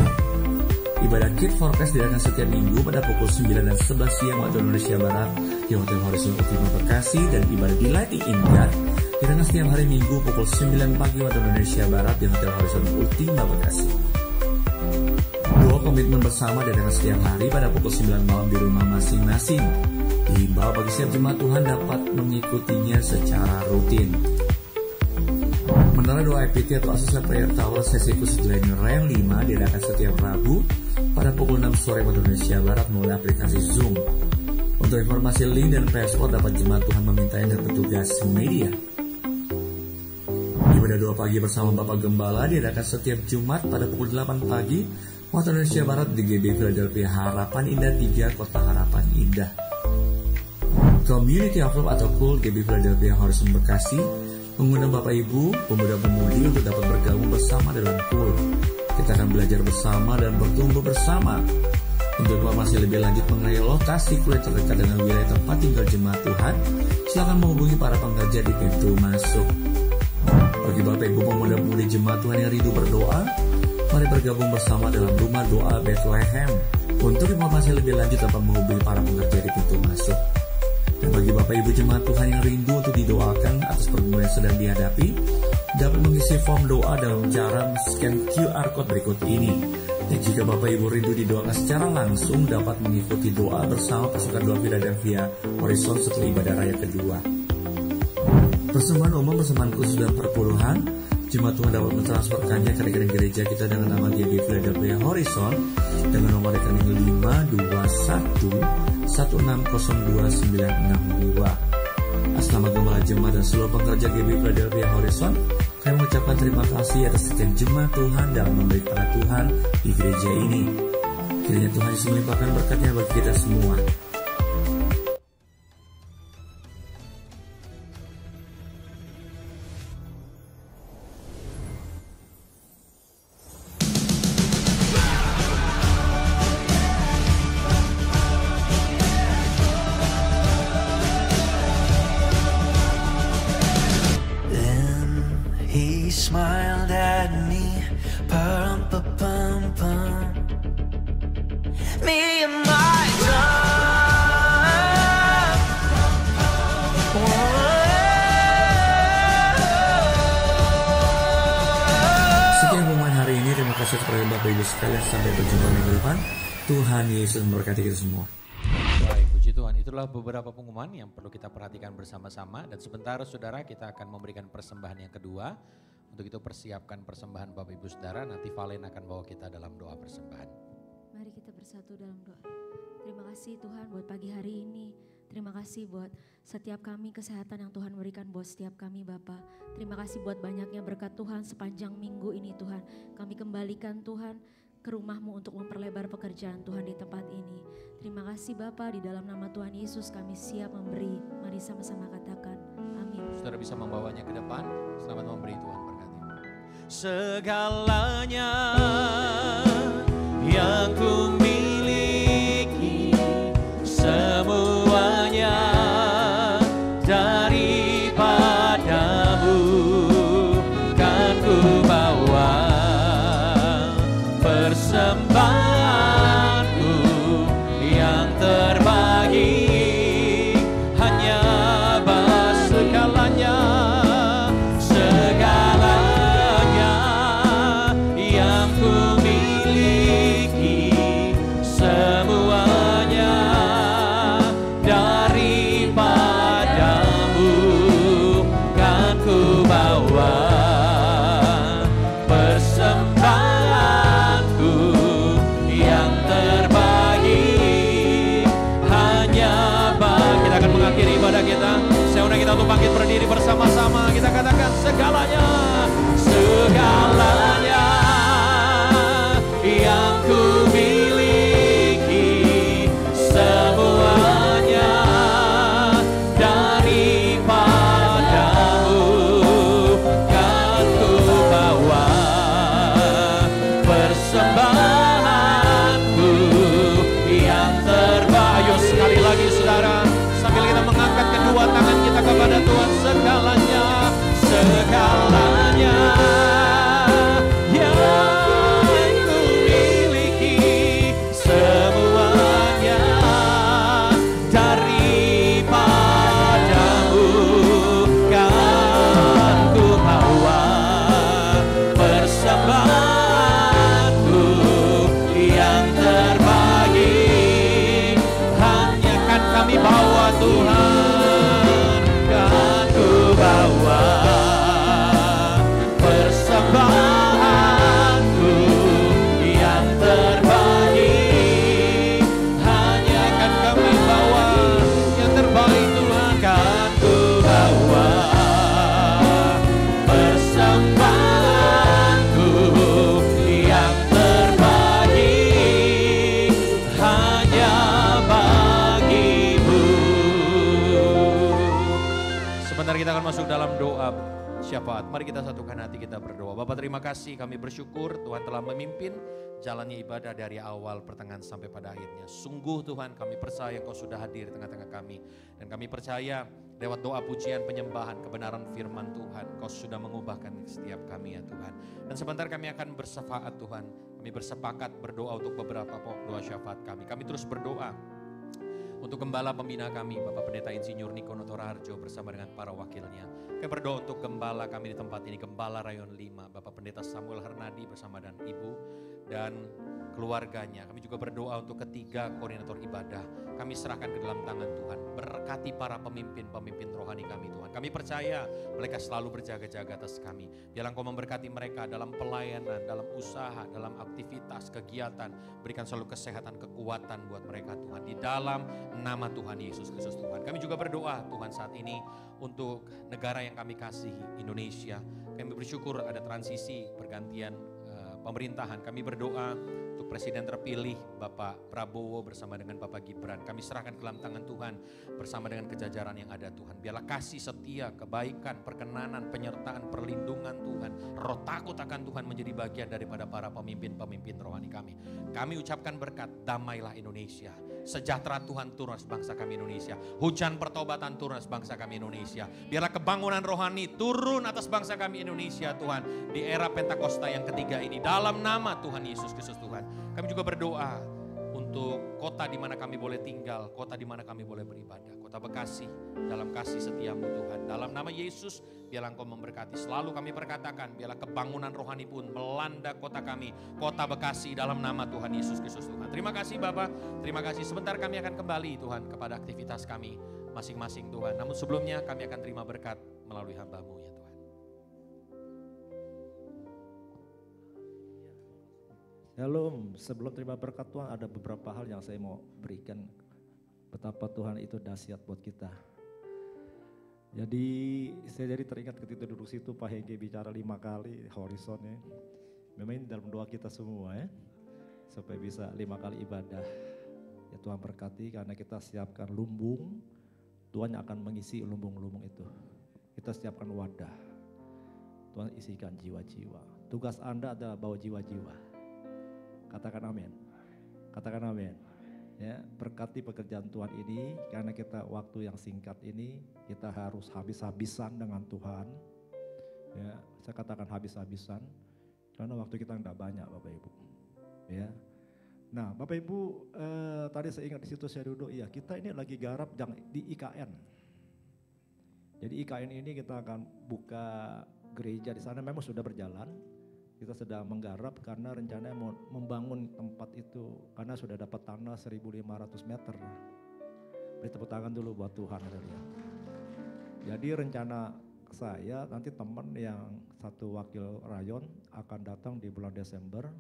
Ibadah Kid Forecast diadakan setiap minggu pada pukul 9 dan 11 siang waktu Indonesia Barat di Hotel Horizon Ultima Bekasi, dan ibadah Delighting in God diadakan setiap hari Minggu pukul 9 pagi waktu Indonesia Barat di Hotel Horizon Ultima Bekasi. Doa komitmen bersama diadakan setiap hari pada pukul 9 malam di rumah masing-masing. Dihimbau bagi setiap jemaat Tuhan dapat mengikutinya secara rutin. Menara doa IPT atau Asusah Prayer Tower sesi khusus Glenn Rem 5 diadakan setiap Rabu pada pukul 6 sore waktu Indonesia Barat melalui aplikasi Zoom. Untuk informasi link dan password dapat jemaat Tuhan memintanya dari petugas media. Ibadah doa pagi bersama Bapak Gembala diadakan setiap Jumat pada pukul 8 pagi waktu Indonesia Barat di GB Philadelphia Harapan Indah 3, Kota Harapan Indah. Community of Love atau KUL GB Philadelphia Horizon Bekasi mengundang Bapak Ibu, pemuda-pemudi untuk dapat bergabung bersama dalam KUL. Kita akan belajar bersama dan bertumbuh bersama. Untuk informasi lebih lanjut mengenai lokasi KUL terdekat dengan wilayah tempat tinggal jemaat Tuhan, silakan menghubungi para pengajar di pintu masuk. Bagi Bapak Ibu pemuda-pemudi jemaat Tuhan yang rindu berdoa, mari bergabung bersama dalam rumah doa Bethlehem. Untuk informasi lebih lanjut dapat menghubungi para pengajar di pintu masuk. Dan bagi Bapak Ibu jemaat Tuhan yang rindu untuk didoakan atas pergumulan yang sedang dihadapi, dapat mengisi form doa dalam cara scan QR code berikut ini. Dan jika Bapak Ibu rindu didoakan secara langsung, dapat mengikuti doa bersama pasukan doa Philadelphia Horizon setelah ibadah raya kedua. Persembahan umum, persembahan khusus dan perpuluhan, jemaat Tuhan dapat mentransferkannya ke rekening gereja kita dengan nama GB Philadelphia Horizon dengan nomor rekening 521160292. Atas nama Gembala Jemaat dan seluruh pekerja GB Philadelphia Horizon, kami mengucapkan terima kasih atas sekian jemaat Tuhan dalam memberi kepada Tuhan di gereja ini. Kiranya Tuhan Yesus melimpahkan berkat-Nya bagi kita semua. Smiled at me, pum-pum-pum-pum. Me and my drum. Sekian pengumuman hari ini. Terima kasih kepada Bapak Ibu sekalian. Sampai berjumpa minggu depan. Tuhan Yesus memberkati kita semua. Baik, puji Tuhan. Itulah beberapa pengumuman yang perlu kita perhatikan bersama-sama. Dan sebentar saudara kita akan memberikan persembahan yang kedua. Untuk itu persiapkan persembahan Bapak Ibu Saudara, nanti Valen akan bawa kita dalam doa persembahan. Mari kita bersatu dalam doa. Terima kasih Tuhan buat pagi hari ini. Terima kasih buat setiap kami kesehatan yang Tuhan berikan buat setiap kami Bapa. Terima kasih buat banyaknya berkat Tuhan sepanjang minggu ini Tuhan. Kami kembalikan Tuhan ke rumah-Mu untuk memperlebar pekerjaan Tuhan di tempat ini. Terima kasih Bapa, di dalam nama Tuhan Yesus kami siap memberi. Mari sama-sama katakan amin. Saudara bisa membawanya ke depan. Selamat memberi, Tuhan berkati. Segalanya yang ku miliki, semuanya segalanya, segalanya yang ku miliki, semuanya daripadamu kan ku bawa. Persembahanku yang terbaik hanya bagi. Kita akan mengakhiri ibadah kita. Saya undang kita untuk bangkit berdiri bersama-sama. Kita katakan segalanya, segalanya yang ku miliki, semuanya daripadamu kan ku bawa. Persembahanku yang terbaik. Ayo sekali lagi saudara, sambil kita mengangkat kedua tangan kita kepada Tuhan. Segalanya, segalanya yang ku miliki, semuanya daripadamu kan ku bawa. Persembahanku yang terbaik hanya kan kami bawa Tuhan, kan ku bawa. Persembahanku yang terbaik hanya kan kami bawa, yang terbaik Tuhan kan ku bawa. Persembahanku yang terbaik hanya bagimu. Sebentar kita akan masuk dalam doa syafaat. Mari kita satukan hati, kita berdoa. Bapak terima kasih, kami bersyukur Tuhan telah memimpin jalannya ibadah dari awal, pertengahan sampai pada akhirnya. Sungguh Tuhan kami percaya Kau sudah hadir di tengah-tengah kami. Dan kami percaya lewat doa pujian penyembahan kebenaran firman Tuhan Kau sudah mengubahkan setiap kami ya Tuhan. Dan sebentar kami akan bersyafaat Tuhan. Kami bersepakat berdoa untuk beberapa pokok doa syafaat kami. Kami terus berdoa untuk gembala pembina kami, Bapak Pendeta Insinyur Niko Notoraharjo bersama dengan para wakilnya. Kami berdoa untuk gembala kami di tempat ini, Gembala Rayon 5, Bapak Pendeta Samuel Hernadi bersama dengan Ibu dan keluarganya. Kami juga berdoa untuk ketiga koordinator ibadah. Kami serahkan ke dalam tangan Tuhan. Berkati para pemimpin rohani kami Tuhan. Kami percaya mereka selalu berjaga-jaga atas kami. Biarlah Engkau memberkati mereka dalam pelayanan, dalam usaha, dalam aktivitas, kegiatan. Berikan selalu kesehatan, kekuatan buat mereka Tuhan. Di dalam nama Tuhan Yesus Kristus Tuhan. Kami juga berdoa Tuhan saat ini untuk negara yang kami kasihi, Indonesia. Kami bersyukur ada transisi pergantian pemerintahan. Kami berdoa untuk Presiden terpilih Bapak Prabowo bersama dengan Bapak Gibran. Kami serahkan ke dalam tangan Tuhan bersama dengan kejajaran yang ada Tuhan. Biarlah kasih setia, kebaikan, perkenanan, penyertaan, perlindungan Tuhan. Roh takut akan Tuhan menjadi bagian daripada para pemimpin-pemimpin rohani kami. Kami ucapkan berkat, damailah Indonesia. Sejahtera Tuhan turun atas bangsa kami Indonesia. Hujan pertobatan turun atas bangsa kami Indonesia. Biarlah kebangunan rohani turun atas bangsa kami Indonesia Tuhan. Di era Pentakosta yang ketiga ini. Dalam nama Tuhan Yesus Kristus Tuhan. Kami juga berdoa untuk kota di mana kami boleh tinggal. Kota di mana kami boleh beribadah. Kota Bekasi dalam kasih setiamu Tuhan. Dalam nama Yesus biarlah Engkau memberkati. Selalu kami perkatakan biarlah kebangunan rohani pun melanda kota kami. Kota Bekasi dalam nama Tuhan Yesus Kristus Tuhan. Terima kasih Bapak. Terima kasih. Sebentar kami akan kembali Tuhan kepada aktivitas kami masing-masing Tuhan. Namun sebelumnya kami akan terima berkat melalui hamba-Mu ya Tuhan. Shalom, sebelum terima berkat Tuhan ada beberapa hal yang saya mau berikan. Betapa Tuhan itu dahsyat buat kita. Jadi saya jadi teringat ketika duduk situ Pak Hege bicara 5 kali horizonnya. Memang ini dalam doa kita semua ya. Supaya bisa 5 kali ibadah. Ya Tuhan berkati karena kita siapkan lumbung. Tuhan akan mengisi lumbung-lumbung itu. Kita siapkan wadah. Tuhan isikan jiwa-jiwa. Tugas Anda adalah bawa jiwa-jiwa. Katakan amin. Katakan amin. Ya, berkati pekerjaan Tuhan ini karena kita waktu yang singkat ini kita harus habis-habisan dengan Tuhan. Ya, saya katakan habis-habisan karena waktu kita enggak banyak Bapak Ibu. Ya. Nah, Bapak Ibu tadi saya ingat di situ saya duduk, ya kita ini lagi garap di IKN. Jadi IKN ini kita akan buka gereja di sana, memang sudah berjalan. Kita sedang menggarap karena rencananya mau membangun tempat itu karena sudah dapat tanah 1.500 meter. Beri tepuk tangan dulu buat Tuhan. Jadi rencana saya nanti teman yang satu wakil rayon akan datang di bulan Desember,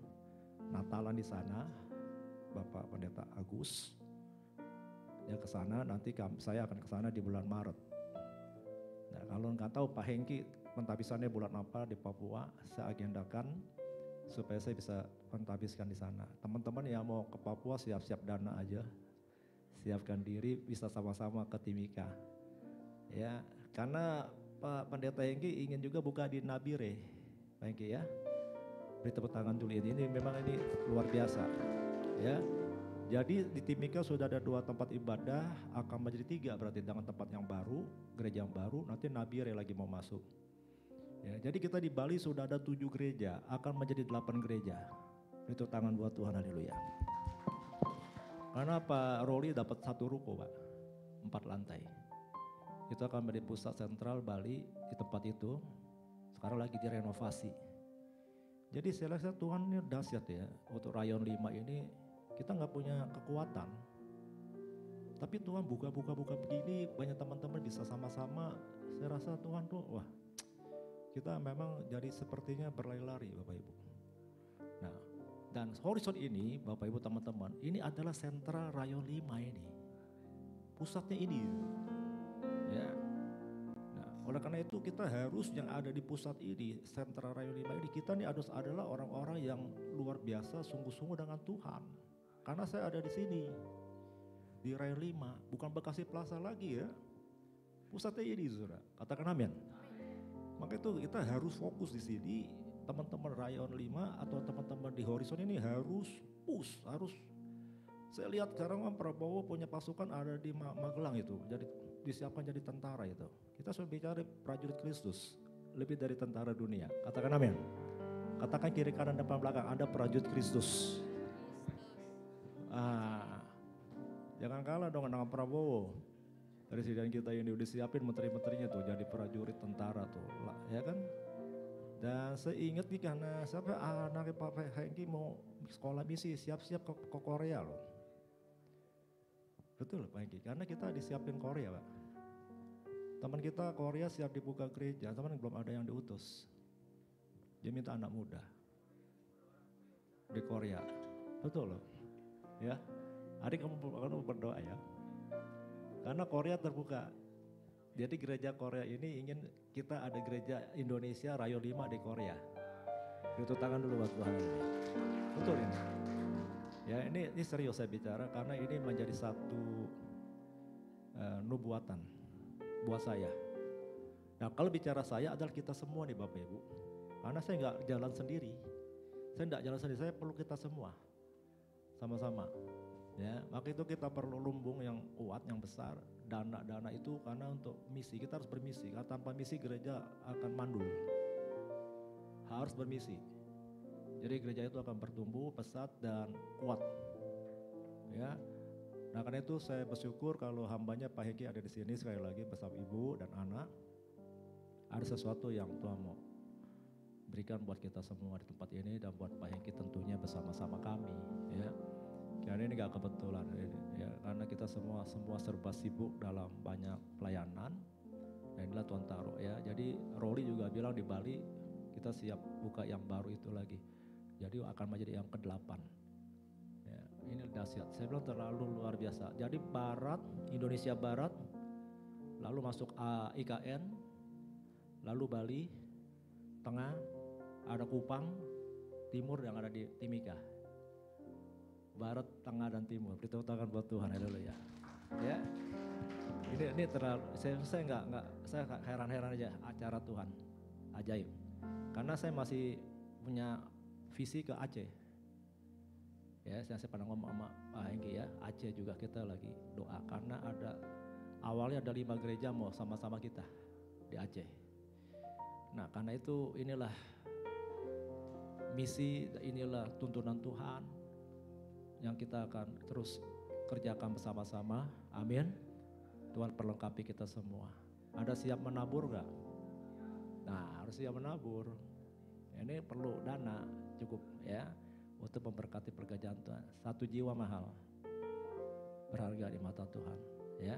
Natalan di sana, Bapak Pendeta Agus. Ya ke sana, nanti saya akan ke sana di bulan Maret. Nah, kalau nggak tahu Pak Hengki pentabisannya bulan apa di Papua, saya agendakan supaya saya bisa pentabiskan di sana. Teman-teman yang mau ke Papua siap-siap dana aja, siapkan diri bisa sama-sama ke Timika. Ya, karena Pak Pendeta Hengki ingin juga buka di Nabire, Pak Hengki ya. Beri tepuk tangan dulu ini memang ini luar biasa. Ya, jadi di Timika sudah ada 2 tempat ibadah, akan menjadi 3 berarti dengan tempat yang baru, gereja yang baru, nanti Nabire lagi mau masuk. Ya, jadi kita di Bali sudah ada 7 gereja, akan menjadi 8 gereja. Itu tangan buat Tuhan, haleluya. Karena Pak Roli dapat 1 ruko Pak, 4 lantai. Itu akan menjadi pusat sentral Bali di tempat itu. Sekarang lagi direnovasi. Jadi saya rasa Tuhan ini dahsyat ya. Untuk Rayon 5 ini kita nggak punya kekuatan. Tapi Tuhan buka begini, banyak teman-teman bisa sama-sama. Saya rasa Tuhan tuh wah, kita memang jadi sepertinya berlari-lari Bapak Ibu. Nah, dan Horizon ini Bapak Ibu teman-teman, ini adalah sentral Rayon 5 ini. Pusatnya ini. Ya. Nah, oleh karena itu kita harus yang ada di pusat ini, sentral Rayon 5 ini, kita nih adalah orang-orang yang luar biasa sungguh-sungguh dengan Tuhan. Karena saya ada di sini, di Rayon 5, bukan Bekasi Plaza lagi ya. Pusatnya ini saudara, katakan amin. Maka itu kita harus fokus di sini, teman-teman Rayon 5 atau teman-teman di Horizon ini harus push, harus. Saya lihat sekarang Prabowo punya pasukan ada di Magelang itu, jadi disiapkan jadi tentara itu. Kita sudah bicara prajurit Kristus, lebih dari tentara dunia. Katakan amin. Katakan kiri kanan depan belakang, Anda prajurit Kristus. Jangan kalah dong dengan Prabowo. Presiden kita ini udah siapin menteri-menterinya tuh jadi prajurit tentara tuh, ya kan? Dan saya ingat nih karena siapa anaknya Pak Hengki mau sekolah misi, siap-siap ke Korea loh. Betul Pak Hengki, karena kita disiapin Korea Pak. Teman kita Korea siap dibuka gereja, teman belum ada yang diutus. Dia minta anak muda di Korea, betul loh. Ya, adik kamu berdoa ya. Karena Korea terbuka. Jadi gereja Korea ini ingin kita ada gereja Indonesia Rayon 5 di Korea. Itu tangan dulu buat Tuhan. Betul ini. Ya ini serius saya bicara karena ini menjadi satu nubuatan buat saya. Nah kalau bicara saya adalah kita semua nih Bapak Ibu. Karena saya nggak jalan sendiri. Saya nggak jalan sendiri, saya perlu kita semua. Sama-sama. Ya, maka itu kita perlu lumbung yang kuat, yang besar, dana itu karena untuk misi, kita harus bermisi, karena tanpa misi gereja akan mandul, harus bermisi. Jadi gereja itu akan bertumbuh pesat dan kuat. Ya, nah karena itu saya bersyukur kalau hambanya Pak Hengki ada di sini sekali lagi bersama ibu dan anak. Ada sesuatu yang Tuhan mau berikan buat kita semua di tempat ini dan buat Pak Hengki tentunya bersama-sama kami. Ya. Karena ini gak kebetulan ya, karena kita semua serba sibuk dalam banyak pelayanan dan inilah Tuhan taruh ya. Jadi Roli juga bilang di Bali kita siap buka yang baru itu lagi. Jadi akan menjadi yang ke-8. Ya, ini dahsyat. Saya bilang terlalu luar biasa. Jadi barat, Indonesia Barat, lalu masuk IKN, lalu Bali, tengah ada Kupang, timur yang ada di Timika. Barat, tengah dan timur. Beri tepuk tangan buat Tuhan, haleluya. Ya. Ini terlalu saya nggak heran-heran aja acara Tuhan. Ajaib. Karena saya masih punya visi ke Aceh. Ya, saya pernah ngomong sama Pak Hengki ya, Aceh juga kita lagi doa karena awalnya ada 5 gereja mau sama-sama kita di Aceh. Nah, karena itu inilah misi, inilah tuntunan Tuhan yang kita akan terus kerjakan bersama-sama. Amin. Tuhan perlengkapi kita semua. Ada siap menabur gak? Nah harus siap menabur. Ini perlu dana cukup ya untuk memberkati pekerjaan Tuhan. 1 jiwa mahal, berharga di mata Tuhan ya.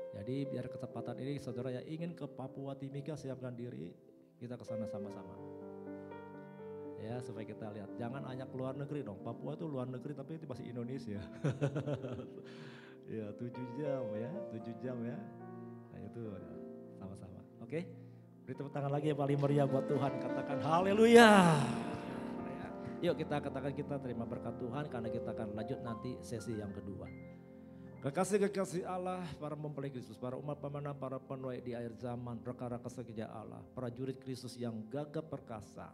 Jadi biar kesempatan ini saudara yang ingin ke Papua Timika siapkan diri, kita ke sana sama-sama. Ya supaya kita lihat, jangan hanya keluar negeri dong. Papua itu luar negeri tapi itu masih Indonesia. Ya 7 jam ya, 7 jam ya. Nah itu ya, sama-sama. Oke, beri tepuk tangan lagi yang paling meriah buat Tuhan. Katakan haleluya. Ya. Yuk kita katakan kita terima berkat Tuhan karena kita akan lanjut nanti sesi yang kedua. Kekasih-kekasih Allah, para mempelai Kristus, para umat pemenang, para penuai di akhir zaman, perkara kesetia Allah, prajurit Kristus yang gagah perkasa.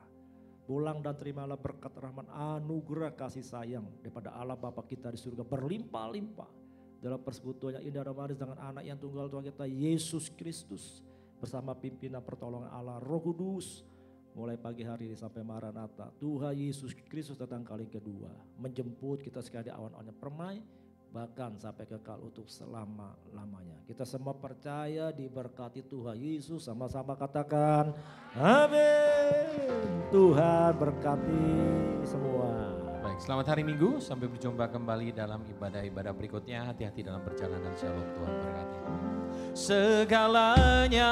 Pulang dan terimalah berkat rahmat anugerah kasih sayang daripada Allah Bapa kita di surga berlimpah-limpah dalam persekutuan yang indah dan manis dengan anak yang tunggal Tuhan kita Yesus Kristus bersama pimpinan pertolongan Allah Roh Kudus mulai pagi hari ini sampai Maranatha. Tuhan Yesus Kristus datang kali kedua menjemput kita sekali awan-awannya permai bahkan sampai kekal untuk selama-lamanya. Kita semua percaya diberkati Tuhan Yesus, sama-sama katakan amin. Tuhan berkati semua. Baik, selamat hari Minggu, sampai berjumpa kembali dalam ibadah-ibadah berikutnya. Hati-hati dalam perjalanan, shalom, Tuhan berkati. Segalanya